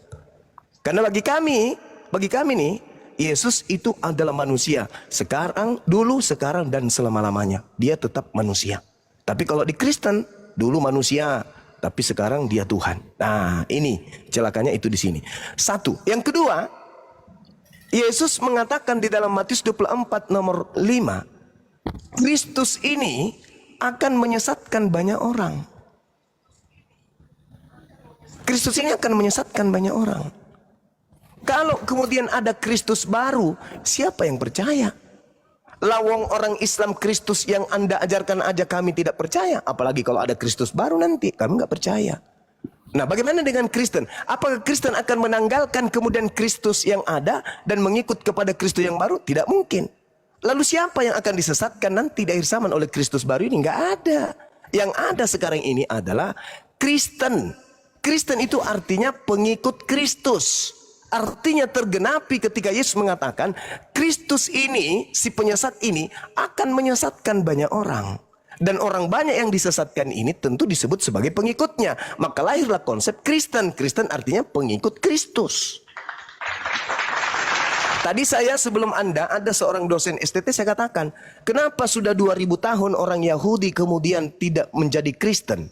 Karena bagi kami nih, Yesus itu adalah manusia. Sekarang, dulu, sekarang, dan selama-lamanya. Dia tetap manusia. Tapi kalau di Kristen, dulu manusia, tapi sekarang dia Tuhan. Nah, ini celakanya itu di sini. Satu. Yang kedua, Yesus mengatakan di dalam Matius 24 nomor 5, Kristus ini akan menyesatkan banyak orang. Kristus ini akan menyesatkan banyak orang. Kalau kemudian ada Kristus baru, siapa yang percaya? Lawang orang Islam Kristus yang Anda ajarkan aja kami tidak percaya. Apalagi kalau ada Kristus baru nanti, kami nggak percaya. Nah, bagaimana dengan Kristen? Apakah Kristen akan menanggalkan kemudian Kristus yang ada dan mengikut kepada Kristus yang baru? Tidak mungkin. Lalu siapa yang akan disesatkan nanti di akhir zaman oleh Kristus baru ini? Nggak ada. Yang ada sekarang ini adalah Kristen. Kristen itu artinya pengikut Kristus. Artinya tergenapi ketika Yesus mengatakan Kristus ini, si penyesat ini akan menyesatkan banyak orang. Dan orang banyak yang disesatkan ini tentu disebut sebagai pengikutnya. Maka lahirlah konsep Kristen. Kristen artinya pengikut Kristus. Tadi saya sebelum Anda ada seorang dosen STT saya katakan, kenapa sudah 2000 tahun orang Yahudi kemudian tidak menjadi Kristen?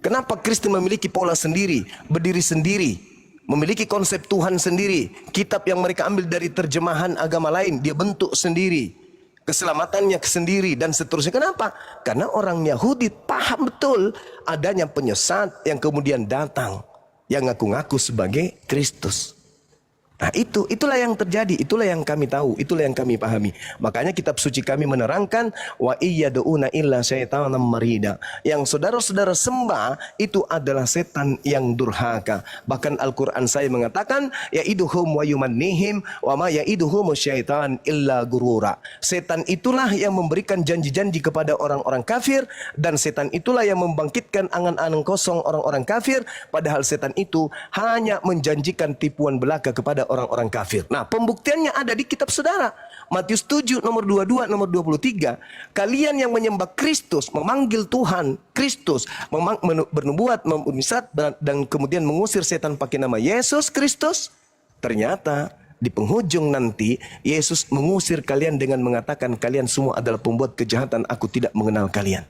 Kenapa Kristen memiliki pola sendiri, berdiri sendiri? memiliki konsep Tuhan sendiri. Kitab yang mereka ambil dari terjemahan agama lain, dia bentuk sendiri. Keselamatannya sendiri dan seterusnya. Kenapa? Karena orang Yahudi paham betul adanya penyesat yang kemudian datang, yang ngaku-ngaku sebagai Kristus. Nah itulah yang terjadi, itulah yang kami tahu, itulah yang kami pahami. Makanya kitab suci kami menerangkan wa iyyaduuna illa syaitanan marida. Yang saudara-saudara sembah itu adalah setan yang durhaka. Bahkan Al-Qur'an saya mengatakan ya'iduhum wa yumannihim wa ma ya'iduhum syaitan illa gurura. Setan itulah yang memberikan janji-janji kepada orang-orang kafir, dan setan itulah yang membangkitkan angan-angan kosong orang-orang kafir, padahal setan itu hanya menjanjikan tipuan belaka kepada orang-orang kafir. Nah, pembuktiannya ada di kitab saudara. Matius 7 nomor 22 nomor 23. Kalian yang menyembah Kristus, memanggil Tuhan Kristus, bernubuat, memisat dan kemudian mengusir setan pakai nama Yesus Kristus. Ternyata di penghujung nanti Yesus mengusir kalian dengan mengatakan kalian semua adalah pembuat kejahatan, aku tidak mengenal kalian.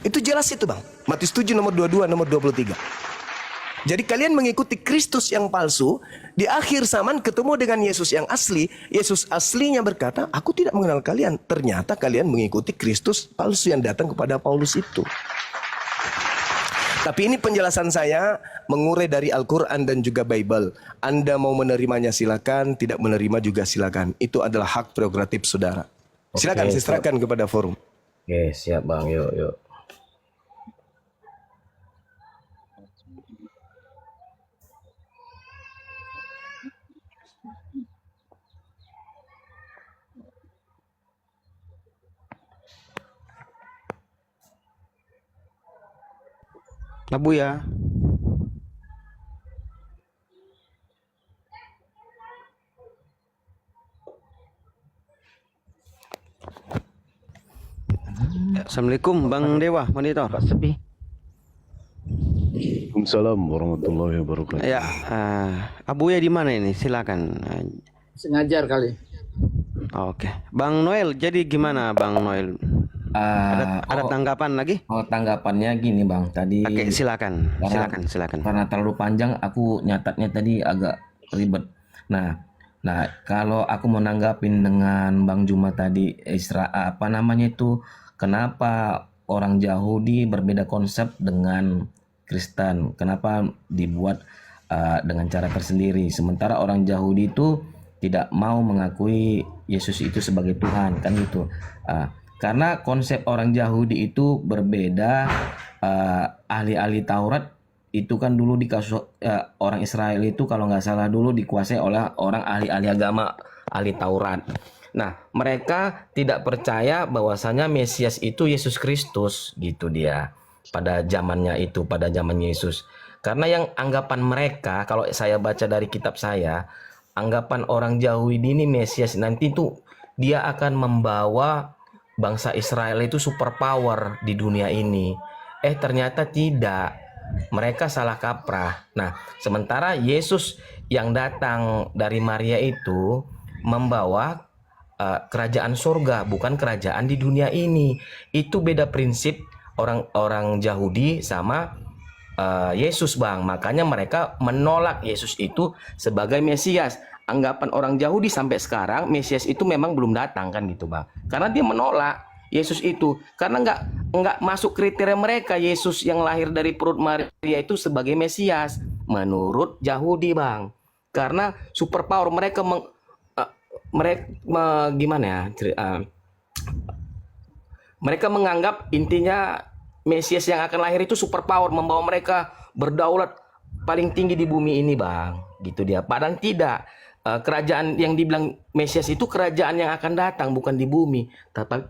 Itu jelas itu, Bang. Matius 7 nomor 22 nomor 23. Jadi kalian mengikuti Kristus yang palsu, di akhir zaman ketemu dengan Yesus yang asli. Yesus aslinya berkata, aku tidak mengenal kalian. Ternyata kalian mengikuti Kristus palsu yang datang kepada Paulus itu. Tapi ini penjelasan saya mengurai dari Al-Quran dan juga Bible. Anda mau menerimanya silakan, tidak menerima juga silakan. Itu adalah hak prerogatif saudara. Silakan saya serahkan kepada forum. Oke, siap Bang. Yuk. Abu ya. Assalamualaikum Bang Dewa, monitor. Sepi. Waalaikumsalam warahmatullahi wabarakatuh. Ya, Abu ya di mana ini? Silakan. Sengajar kali. Oke, Bang Noel. Jadi gimana Bang Noel? Ada tanggapan lagi? Tanggapannya gini Bang, tadi Oke, silakan. karena terlalu panjang aku nyatatnya tadi agak ribet. Nah, kalau aku mau nanggapin dengan Bang Juma tadi, kenapa orang Yahudi berbeda konsep dengan Kristen? Kenapa dibuat dengan cara tersendiri? Sementara orang Yahudi itu tidak mau mengakui Yesus itu sebagai Tuhan, kan gitu. Karena konsep orang Yahudi itu berbeda. Ahli-ahli Taurat itu kan dulu orang Israel itu kalau nggak salah dulu dikuasai oleh orang ahli-ahli agama, ahli Taurat. Nah, mereka tidak percaya bahwasanya Mesias itu Yesus Kristus gitu dia pada zamannya itu, pada zaman Yesus. Karena yang anggapan mereka, kalau saya baca dari kitab saya, anggapan orang Yahudi ini Mesias nanti itu dia akan membawa bangsa Israel itu superpower di dunia ini. Ternyata tidak. Mereka salah kaprah. Nah, sementara Yesus yang datang dari Maria itu membawa kerajaan surga, bukan kerajaan di dunia ini. Itu beda prinsip orang Yahudi sama Yesus, Bang. Makanya mereka menolak Yesus itu sebagai Mesias. Anggapan orang Yahudi sampai sekarang Mesias itu memang belum datang kan gitu Bang, karena dia menolak Yesus itu karena nggak masuk kriteria mereka Yesus yang lahir dari perut Maria itu sebagai Mesias menurut Yahudi Bang, karena superpower mereka mereka menganggap intinya Mesias yang akan lahir itu superpower, membawa mereka berdaulat paling tinggi di bumi ini Bang, gitu dia. Padahal tidak. Kerajaan yang dibilang Mesias itu kerajaan yang akan datang bukan di bumi,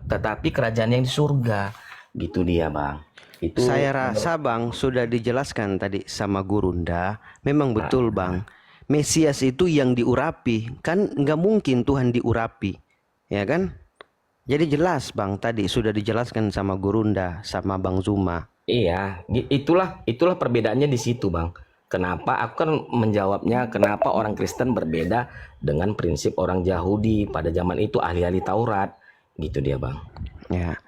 tetapi kerajaan yang di surga, gitu dia Bang. Itu saya rasa Bang sudah dijelaskan tadi sama Gurunda. Memang betul Bang, Mesias itu yang diurapi, kan nggak mungkin Tuhan diurapi, ya kan? Jadi jelas Bang, tadi sudah dijelaskan sama Gurunda, sama Bang Zuma. Iya, itulah perbedaannya di situ Bang. Kenapa aku kan menjawabnya, kenapa orang Kristen berbeda dengan prinsip orang Yahudi pada zaman itu, ahli-ahli Taurat, gitu dia Bang. Ya,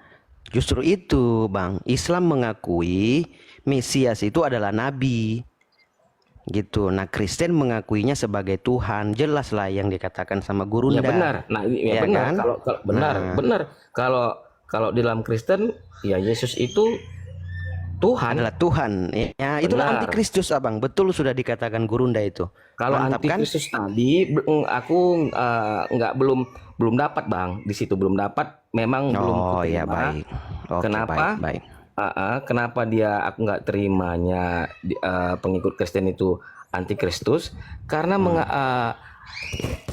justru itu Bang, Islam mengakui Mesias itu adalah nabi. Gitu. Nah, Kristen mengakuinya sebagai Tuhan. Jelas lah yang dikatakan sama Gurunda. Ya benar. Nah, ya Ya benar. kan? Kalau benar, Nah. benar. Kalau di dalam Kristen, ya Yesus itu Tuhan. Adalah Tuhan. Ya, itulah Benar. antikristus, Abang. Betul sudah dikatakan Gurunda itu. Kalau Mantap kan? antikristus tadi, aku nggak belum dapat bang. Di situ belum dapat. Memang belum Oh ya, kuterima. baik. Oke, Kenapa? baik. Kenapa aku nggak terimanya pengikut Kristen itu antikristus? Karena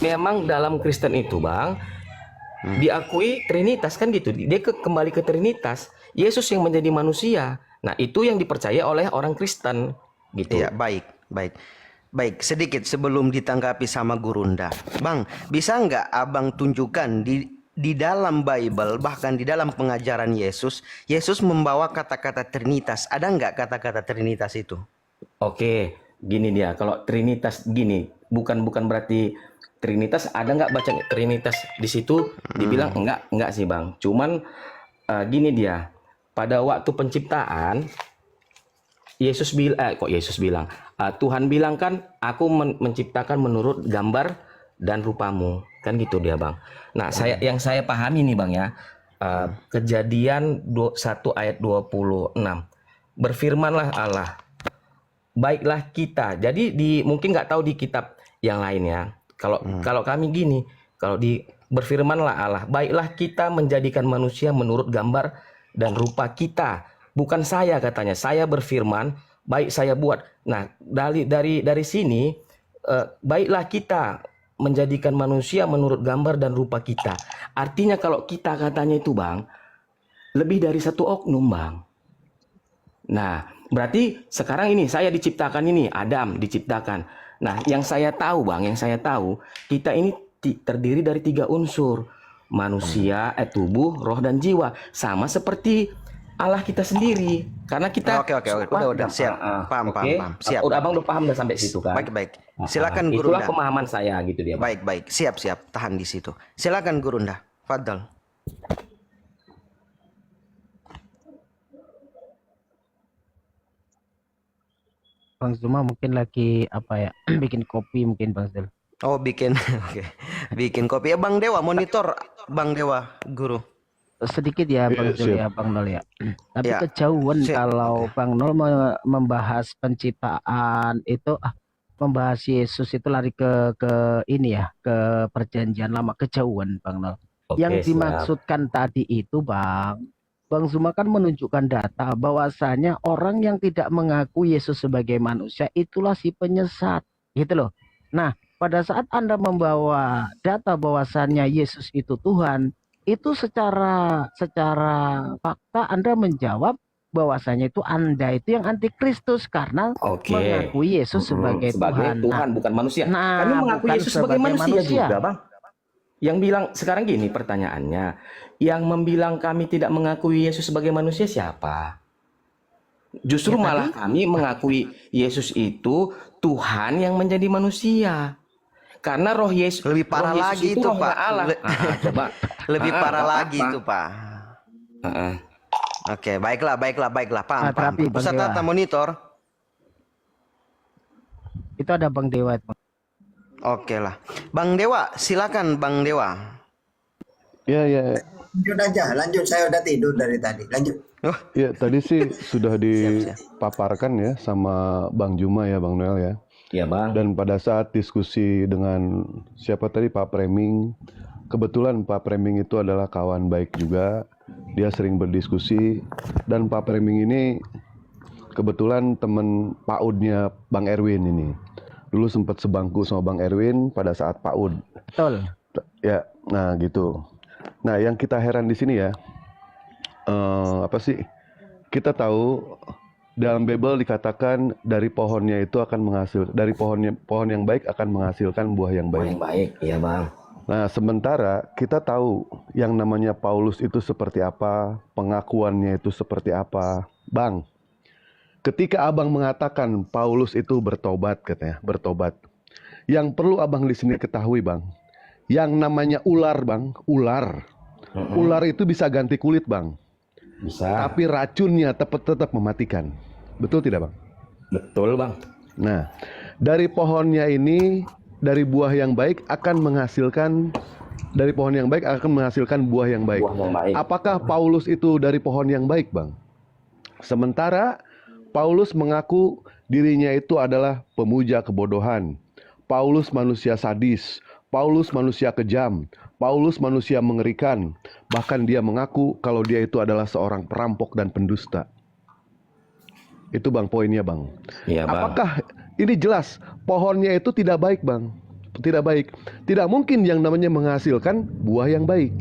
memang dalam Kristen itu bang diakui Trinitas kan gitu. Dia kembali ke Trinitas. Yesus yang menjadi manusia. Nah itu yang dipercaya oleh orang Kristen gitu. Ya, baik. Baik, sedikit sebelum ditanggapi sama Gurunda. Bang, bisa nggak Abang tunjukkan di dalam Bible, bahkan di dalam pengajaran Yesus membawa kata-kata Trinitas. Ada nggak kata-kata Trinitas itu? Oke, gini dia. Kalau Trinitas gini, bukan berarti Trinitas. Ada nggak baca Trinitas di situ? Dibilang enggak sih bang. Cuman gini dia. Pada waktu penciptaan, Tuhan bilang kan, aku menciptakan menurut gambar dan rupamu, kan gitu dia bang. Nah, yang saya pahami nih bang ya, Kejadian 1 ayat 26, berfirmanlah Allah, baiklah kita. Jadi mungkin nggak tahu di kitab yang lain ya. Kalau kami gini, berfirmanlah Allah, baiklah kita menjadikan manusia menurut gambar dan rupa kita. Bukan saya katanya, saya berfirman, baik saya buat. Nah, dari sini, baiklah kita menjadikan manusia menurut gambar dan rupa kita. Artinya kalau kita katanya itu bang, lebih dari satu oknum bang. Nah, berarti sekarang ini saya diciptakan ini, Adam diciptakan. Nah, yang saya tahu bang, kita ini terdiri dari 3 unsur. Manusia, tubuh, roh dan jiwa. Sama seperti Allah kita sendiri. Karena kita Oke. Udah siap. Paham. Siap. Abang udah paham udah sampai situ kan? Baik. Silakan Itulah Gurunda. pemahaman saya gitu dia. Bang. Baik. Siap. Tahan di situ. Silakan Gurunda. Fadal. Bang Zuma mungkin lagi apa ya bikin kopi mungkin Bang Zul. Oh, bikin. Oke. Bikin kopi. Ya, Bang Dewa monitor. Bang Dewa, Guru. Sedikit ya Bang Iya, Zul siap. ya Bang Nol ya. Tapi Ya, kejauhan siap. kalau Bang Nol membahas penciptaan itu membahas Yesus itu lari ke ini ya, ke perjanjian lama, kejauhan Bang Nol. Oke, Yang siap. dimaksudkan tadi itu Bang Zuma kan menunjukkan data bahwasanya orang yang tidak mengaku Yesus sebagai manusia itulah si penyesat, gitu loh. Nah, pada saat Anda membawa data bahwasannya Yesus itu Tuhan, itu secara fakta Anda menjawab bahwasanya itu Anda itu yang antikristus karena Oke. mengakui Yesus sebagai Tuhan. Tuhan, bukan manusia. Nah, Kami mengaku bukan Yesus sebagai sebagai manusia manusia. juga, Bang. Yang bilang sekarang gini pertanyaannya, yang membilang kami tidak mengakui Yesus sebagai manusia siapa? Justru Ya, malah tadi. kami mengakui Yesus itu Tuhan yang menjadi manusia. Karena roh Yesus Lebih parah roh Yesus lagi itu, rohnya Pak. Allah. Coba. Lebih parah nggak lagi apa-apa. itu, Pak. Heeh. Oke, baiklah. Paham. Tapi Bang Pusat Dewa, Data Monitor. itu ada Bang Dewa. Oke lah. Bang Dewa, silakan Bang Dewa. Ya, Lanjut aja, lanjut. Saya udah tidur dari tadi. Lanjut. Oh, ya tadi sih sudah dipaparkan ya sama Bang Juma ya, Bang Noel ya. Ya, Bang. Dan pada saat diskusi dengan siapa tadi, Pak Preming, kebetulan Pak Preming itu adalah kawan baik juga. Dia sering berdiskusi dan Pak Preming ini kebetulan teman PAUD-nya Bang Erwin ini. Dulu sempat sebangku sama Bang Erwin pada saat PAUD. Betul. Ya, nah gitu. Nah, yang kita heran di sini ya, apa sih? Kita tahu dalam Bible dikatakan dari pohonnya itu akan menghasilkan, dari pohon yang baik akan menghasilkan buah yang baik. Yang baik, iya, Bang. Nah, sementara kita tahu yang namanya Paulus itu seperti apa, pengakuannya itu seperti apa. Bang, ketika abang mengatakan Paulus itu bertobat, katanya, bertobat. Yang perlu abang di sini ketahui, Bang, yang namanya ular, Bang, ular. Ular itu bisa ganti kulit, Bang. Bisa. Tapi racunnya tetap mematikan. Betul tidak, Bang? Betul, Bang. Nah, dari pohonnya ini, dari buah yang baik akan menghasilkan, dari pohon yang baik akan menghasilkan buah yang baik. Buah yang baik. Apakah Paulus itu dari pohon yang baik, Bang? Sementara Paulus mengaku dirinya itu adalah pemuja kebodohan. Paulus manusia sadis, Paulus manusia kejam, Paulus manusia mengerikan. Bahkan dia mengaku kalau dia itu adalah seorang perampok dan pendusta. Itu Bang poinnya, Bang. Iya, Bang. Apakah ini jelas pohonnya itu tidak baik, Bang? Tidak baik. Tidak mungkin yang namanya menghasilkan buah yang baik.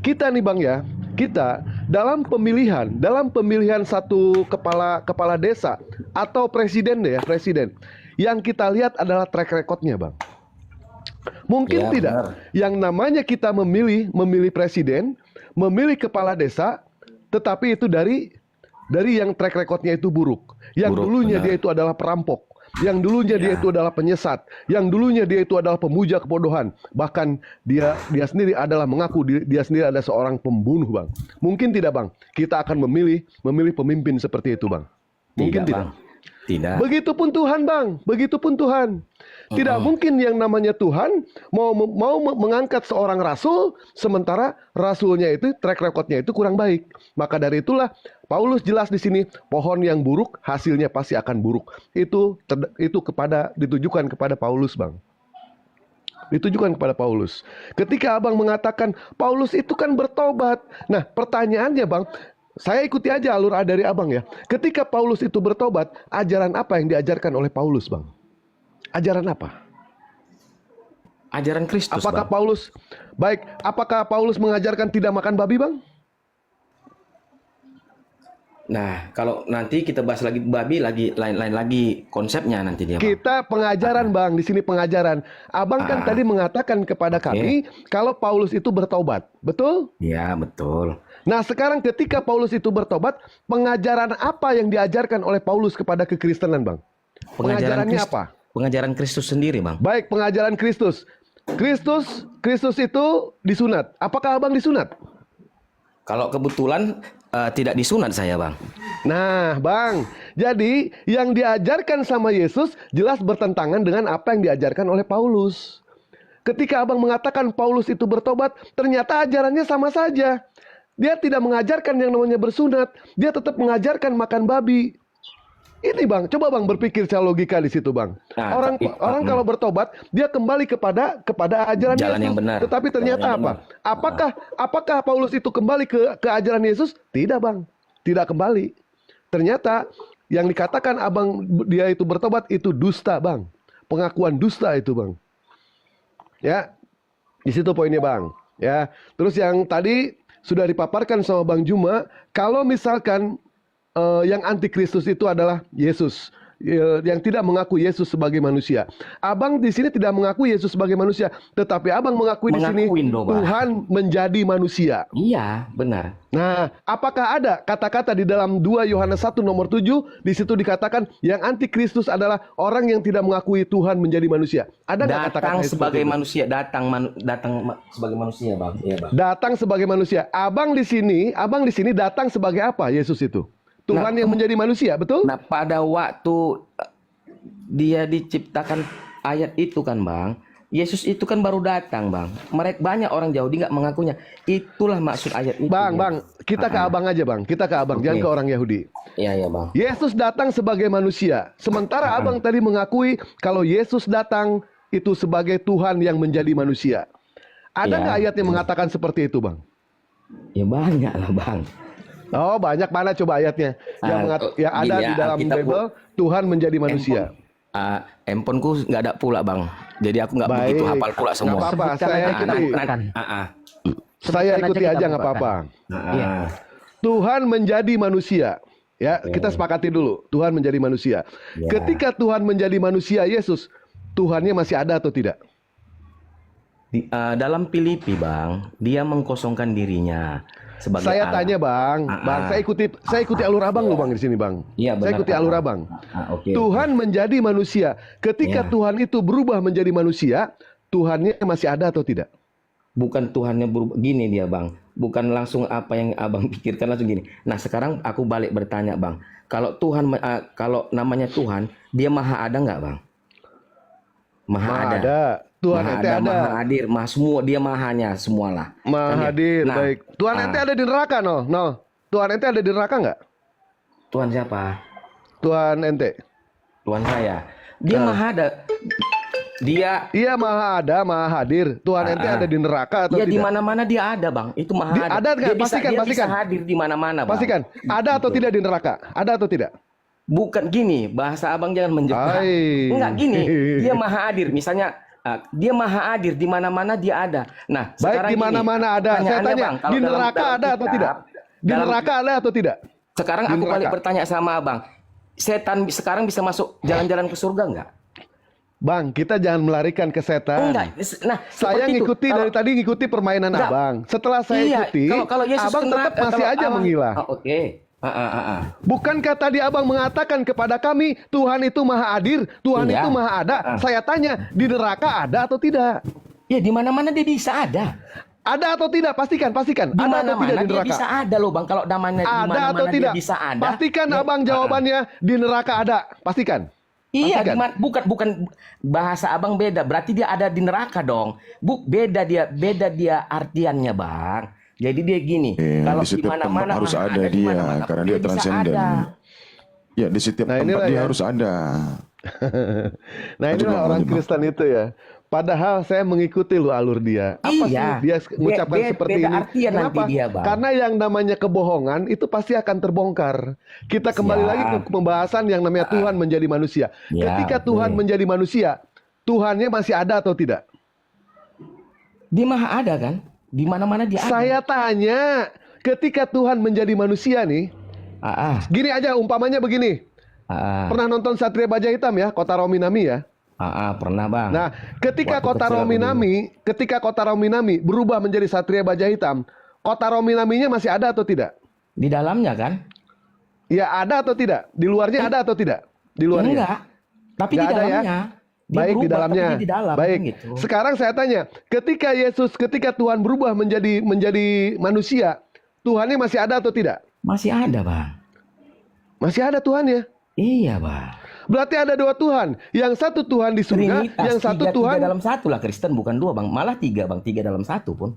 Kita nih, Bang ya, kita dalam pemilihan satu kepala desa atau presiden deh ya, presiden. Yang kita lihat adalah track recordnya, Bang. Mungkin Ya, tidak. benar. Yang namanya kita memilih presiden, memilih kepala desa, tetapi itu dari yang track recordnya itu buruk. Yang Buruk, dulunya benar. dia itu adalah perampok. Yang dulunya dia itu adalah penyesat. Yang dulunya dia itu adalah pemuja kebodohan. Bahkan dia sendiri adalah mengaku dia sendiri adalah seorang pembunuh, Bang. Mungkin tidak, Bang. Kita akan memilih pemimpin seperti itu, Bang. Mungkin tidak. Bang. Tidak. Begitupun Tuhan, Bang. Begitupun Tuhan. Tidak mungkin yang namanya Tuhan mau mengangkat seorang rasul sementara rasulnya itu track recordnya itu kurang baik. Maka dari itulah Paulus jelas di sini pohon yang buruk hasilnya pasti akan buruk. Itu ditujukan kepada Paulus, Bang. Ditujukan kepada Paulus. Ketika Abang mengatakan Paulus itu kan bertobat. Nah, pertanyaannya, Bang, saya ikuti aja alur dari Abang ya. Ketika Paulus itu bertobat, ajaran apa yang diajarkan oleh Paulus, Bang? Ajaran apa? Ajaran Kristus, Apakah Bang. apakah Paulus mengajarkan tidak makan babi, Bang? Nah, kalau nanti kita bahas lagi babi lain lagi konsepnya nanti dia, Bang. Kita pengajaran, Bang. Di sini pengajaran. Abang kan tadi mengatakan kepada kami kalau Paulus itu bertobat. Betul? Iya, betul. Nah, sekarang ketika Paulus itu bertobat, pengajaran apa yang diajarkan oleh Paulus kepada kekristenan, Bang? Pengajarannya apa? Pengajaran Kristus sendiri, Bang. Baik, pengajaran Kristus. Kristus itu disunat. Apakah Abang disunat? Kalau kebetulan tidak disunat saya, Bang. Nah, Bang, jadi yang diajarkan sama Yesus jelas bertentangan dengan apa yang diajarkan oleh Paulus. Ketika Abang mengatakan Paulus itu bertobat, ternyata ajarannya sama saja. Dia tidak mengajarkan yang namanya bersunat, dia tetap mengajarkan makan babi. Ini, Bang, coba Bang berpikir secara logika di situ, Bang. Nah, Orang kalau bertobat, dia kembali kepada ajaran Jalan Yesus. yang benar. Tetapi ternyata Jalan yang apa? Apakah Paulus itu kembali ke ajaran Yesus? Tidak, Bang. Tidak kembali. Ternyata yang dikatakan Abang dia itu bertobat itu dusta, Bang. Pengakuan dusta itu, Bang. Ya. Di situ poinnya, Bang. Ya. Terus yang tadi sudah dipaparkan sama Bang Juma, kalau misalkan yang antikristus itu adalah Yesus, yang tidak mengaku Yesus sebagai manusia. Abang di sini tidak mengaku Yesus sebagai manusia, tetapi Abang mengakui di sini Tuhan menjadi manusia. Iya, benar. Nah, apakah ada kata-kata di dalam 2 Yohanes 1 nomor 7 di situ dikatakan yang antikristus adalah orang yang tidak mengakui Tuhan menjadi manusia? Ada nggak kata-kata Datang sebagai manusia, datang sebagai manusia, Bang. Iya, Bang. Datang sebagai manusia. Abang di sini datang sebagai apa Yesus itu? Tuhan yang menjadi manusia, betul? Nah, pada waktu dia diciptakan ayat itu kan, Bang, Yesus itu kan baru datang, Bang. Banyak orang Yahudi nggak mengakunya. Itulah maksud ayat itu. Bang, kita ke Abang aja, Bang. Kita ke Abang, jangan ke orang Yahudi. Iya, Bang. Yesus datang sebagai manusia. Sementara Abang tadi mengakui kalau Yesus datang itu sebagai Tuhan yang menjadi manusia. Ada nggak ayat yang mengatakan seperti itu, Bang? Ya banyak lah, Bang. Oh, banyak. Mana coba ayatnya yang ada di dalam Bible Tuhan menjadi manusia. Handphoneku nggak ada pula, Bang. Jadi aku nggak begitu hafal pula semua. Nggak apa-apa, saya ikuti. Saya ikuti aja, nggak apa-apa. Tuhan menjadi manusia. Ya, kita sepakati dulu. Tuhan menjadi manusia. Ketika Tuhan menjadi manusia, Yesus, Tuhannya masih ada atau tidak? Dalam Filipi, Bang, dia mengkosongkan dirinya. Saya tanya, Bang, saya ikuti alur Abang loh, Bang, di sini, Bang. Iya, saya ikuti alur Abang. Tuhan menjadi manusia. Ketika Tuhan itu berubah menjadi manusia, Tuhannya masih ada atau tidak? Bukan Tuhannya berubah gini dia, Bang. Bukan langsung apa yang Abang pikirkan langsung gini. Nah, sekarang aku balik bertanya, Bang. Kalau Tuhan kalau namanya Tuhan, dia maha ada nggak, Bang? Maha Maha ada. ada. Tuhan Maha ente ada, ada. maha hadir, maha semua, dia mahanya semualah. Maha Kan ya? hadir, Nah, baik. Tuhan ente ada di neraka, no? No. Tuhan ente ada di neraka nggak? Tuhan siapa? Tuhan ente. Tuhan saya. Dia Nah. maha ada. Dia Iya, maha ada, maha hadir. Tuhan ente ada di neraka atau ya di tidak? mana-mana dia ada, Bang. Itu maha ada. Ada nggak? Dia bisa, Pastikan, dia pastikan. bisa hadir di mana-mana, Bang. Pastikan. Ada atau Gitu. tidak di neraka? Ada atau tidak? Bukan gini, bahasa Abang jangan menjebak. Hai. Enggak gini, dia maha hadir. Misalnya dia maha hadir di mana-mana dia ada. Nah, Baik, sekarang di gini, mana-mana ada. Saya pertanyaannya, tanya, Bang, kalau di dalam- neraka dalam ada atau kitab, tidak? Di dalam- neraka ada atau tidak? Sekarang Di aku balik neraka. bertanya sama Abang. Setan sekarang bisa masuk jalan-jalan ke surga enggak? Bang, kita jangan melarikan ke setan. Enggak. Nah, Saya seperti itu. ngikuti Kalau- dari tadi ngikuti permainan Enggak. abang. Setelah saya Iya, ikuti, kalau Yesus abang ke tetap neraka, masih kalau aja abang- mengilah. Oh, oke. Bukankah tadi abang mengatakan kepada kami, Tuhan itu maha hadir, Tuhan Iya. itu maha ada. Saya tanya, di neraka ada atau tidak? Ya di mana-mana dia bisa ada. Ada atau tidak? Pastikan, pastikan. Di Ada atau tidak mana-mana di dia neraka? bisa ada loh, Bang. Kalau namanya di Ada mana-mana atau dia tidak? bisa ada. Pastikan Ya, abang jawabannya di neraka ada. Pastikan. Iya, Pastikan. bukan bahasa Abang beda. Berarti dia ada di neraka dong. Beda dia artiannya, Bang. Jadi dia gini, kalau di di setiap mana-mana tempat harus maha ada di dia, mana-mana karena pun dia bisa transenden. ada. Ya, di setiap Nah, tempat inilah dia ya. harus ada. Nah, inilah orang Kristen itu ya. Padahal saya mengikuti loh alur dia. Apa Iya. sih dia mengucapkan seperti beda ini? artian nanti Kenapa? dia, Bang. Karena yang namanya kebohongan itu pasti akan terbongkar. Kita kembali Siap. lagi ke pembahasan yang namanya Tuhan menjadi manusia. Ya, Ketika Tuhan betul. menjadi manusia, Tuhannya masih ada atau tidak? Dia maha ada kan? Di mana-mana dia ada. Saya tanya, ketika Tuhan menjadi manusia nih, gini aja umpamanya begini. Pernah nonton Satria Baja Hitam ya, Kota Rominami ya? Pernah, Bang. Nah, ketika Waktu Kota kecil aku Rominami berubah menjadi Satria Baja Hitam, Kota Rominaminya masih ada atau tidak? Di dalamnya kan? Ya, ada atau tidak? Di luarnya ada atau tidak? Di luarnya? Enggak. Tapi Nggak di ada ya? dalamnya. Dia Baik, di berubah, dalamnya. tapi dia di dalam, Baik. kan gitu. Sekarang saya tanya, ketika Tuhan berubah menjadi manusia, Tuhannya masih ada atau tidak? Masih ada, Bang. Masih ada Tuhannya. Iya, Bang. Berarti ada dua Tuhan. Yang satu Tuhan di surga, Trinitas, yang satu tiga Tuhan. dalam satu lah, Kristen bukan dua, Bang. Malah tiga, Bang. Tiga dalam satu pun.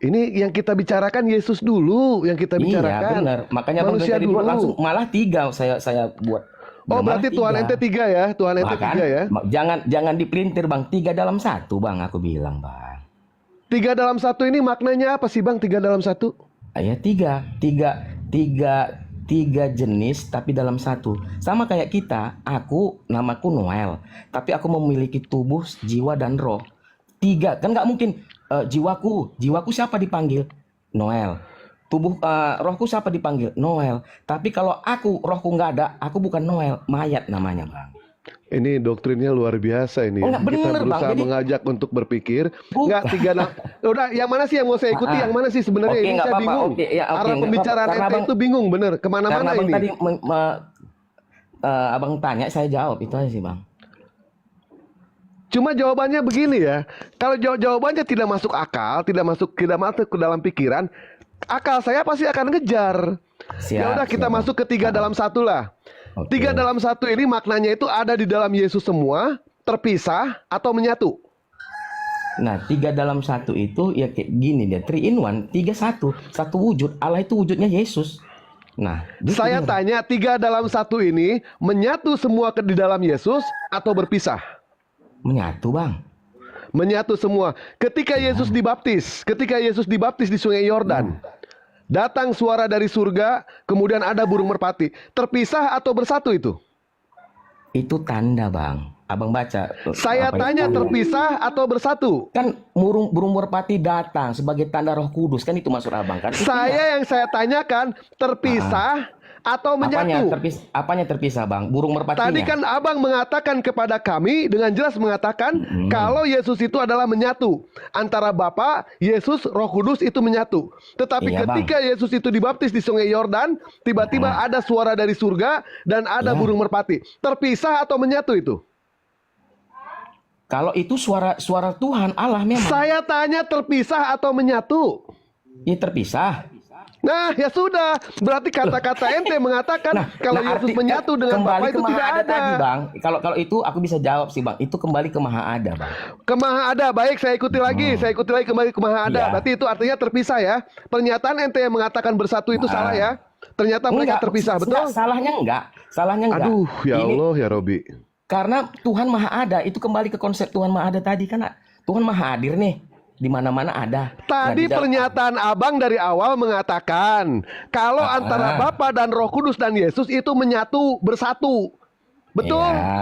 Ini yang kita bicarakan Yesus dulu, yang kita Iya, bicarakan. benar. Makanya Bang manusia dari dulu. buat langsung malah tiga saya buat. Oh, Malah berarti Tuhan ente tiga ya? Tuhan ente Bahkan, tiga ya? Jangan dipelintir, Bang. Tiga dalam satu, Bang. Aku bilang, Bang. Tiga dalam satu ini maknanya apa sih Bang? Tiga dalam satu? Ya tiga jenis tapi dalam satu. Sama kayak kita, namaku Noel, tapi aku memiliki tubuh, jiwa dan roh. Tiga, kan nggak mungkin jiwaku siapa dipanggil? Noel. Tubuh rohku siapa dipanggil? Noel. Tapi kalau rohku nggak ada, aku bukan Noel, mayat namanya, Bang. Ini doktrinnya luar biasa ini. Oh, enggak, Kita bener, Bang. berusaha Jadi- mengajak untuk berpikir. Bukan. Enggak tiga. Udah, yang mana sih yang mau saya ikuti? Yang mana sih sebenarnya? Oke, Ini nggak saya apa-apa. bingung. Oke, ya, oke, Arah nggak pembicaraan apa-apa. Karena ente Abang- itu bingung, bener. Karena Kemana-mana Abang ini. tadi Abang tanya, saya jawab itu aja sih, Bang. Cuma jawabannya begini ya. Kalau jawabannya tidak masuk akal, tidak masuk ke dalam pikiran, akal saya pasti akan ngejar. Ya udah kita siap, Bang. masuk ke tiga dalam satu lah. Oke. Tiga dalam satu ini maknanya itu ada di dalam Yesus semua, terpisah atau menyatu. Nah, tiga dalam satu itu ya kayak gini dia, 3 in 1, 3 satu wujud. Allah itu wujudnya Yesus. Nah, gitu Saya dia. tanya, tiga dalam satu ini menyatu semua di dalam Yesus atau berpisah? Menyatu, Bang. Menyatu semua. Ketika Yesus dibaptis di Sungai Yordan, datang suara dari surga, kemudian ada burung merpati. Terpisah atau bersatu itu? Itu tanda, Bang. Abang baca. Saya apa tanya itu? terpisah atau bersatu? Kan burung merpati datang sebagai tanda Roh Kudus, kan itu maksud Abang kan? Itu Yang saya tanyakan terpisah atau apanya menyatu? apanya terpisah, Bang? Burung merpatinya. Tadi kan abang mengatakan kepada kami dengan jelas mengatakan kalau Yesus itu adalah menyatu antara Bapa, Yesus, Roh Kudus itu menyatu. Tetapi Iya, Bang. ketika Yesus itu dibaptis di Sungai Yordan, tiba-tiba ada suara dari surga dan ada Iya. burung merpati. Terpisah atau menyatu itu? Kalau itu suara Tuhan Allah memang. Saya tanya terpisah atau menyatu? Ya terpisah. Nah, ya sudah. Berarti kata-kata ente mengatakan kalau Yesus arti- menyatu dengan kembali Bapa ke itu Maha tidak ada. tadi, Bang. Kalau itu aku bisa jawab sih, Bang. Itu kembali ke Maha Ada, Bang. Ke Maha Ada. Baik, saya ikuti lagi. Saya ikuti lagi kembali ke Maha Ada. Iya. Berarti itu artinya terpisah ya. Pernyataan ente yang mengatakan bersatu itu salah ya. Ternyata mereka terpisah, betul? Salahnya enggak. Salahnya enggak. Aduh, ya Ini- Allah ya Robi. Karena Tuhan Maha Ada, itu kembali ke konsep Tuhan Maha Ada tadi kan. Tuhan Maha Hadir nih. Di mana-mana ada. Nah, Tadi di dalam- pernyataan abang dari awal mengatakan kalau antara Bapa dan Roh Kudus dan Yesus itu menyatu bersatu. Betul? Iya.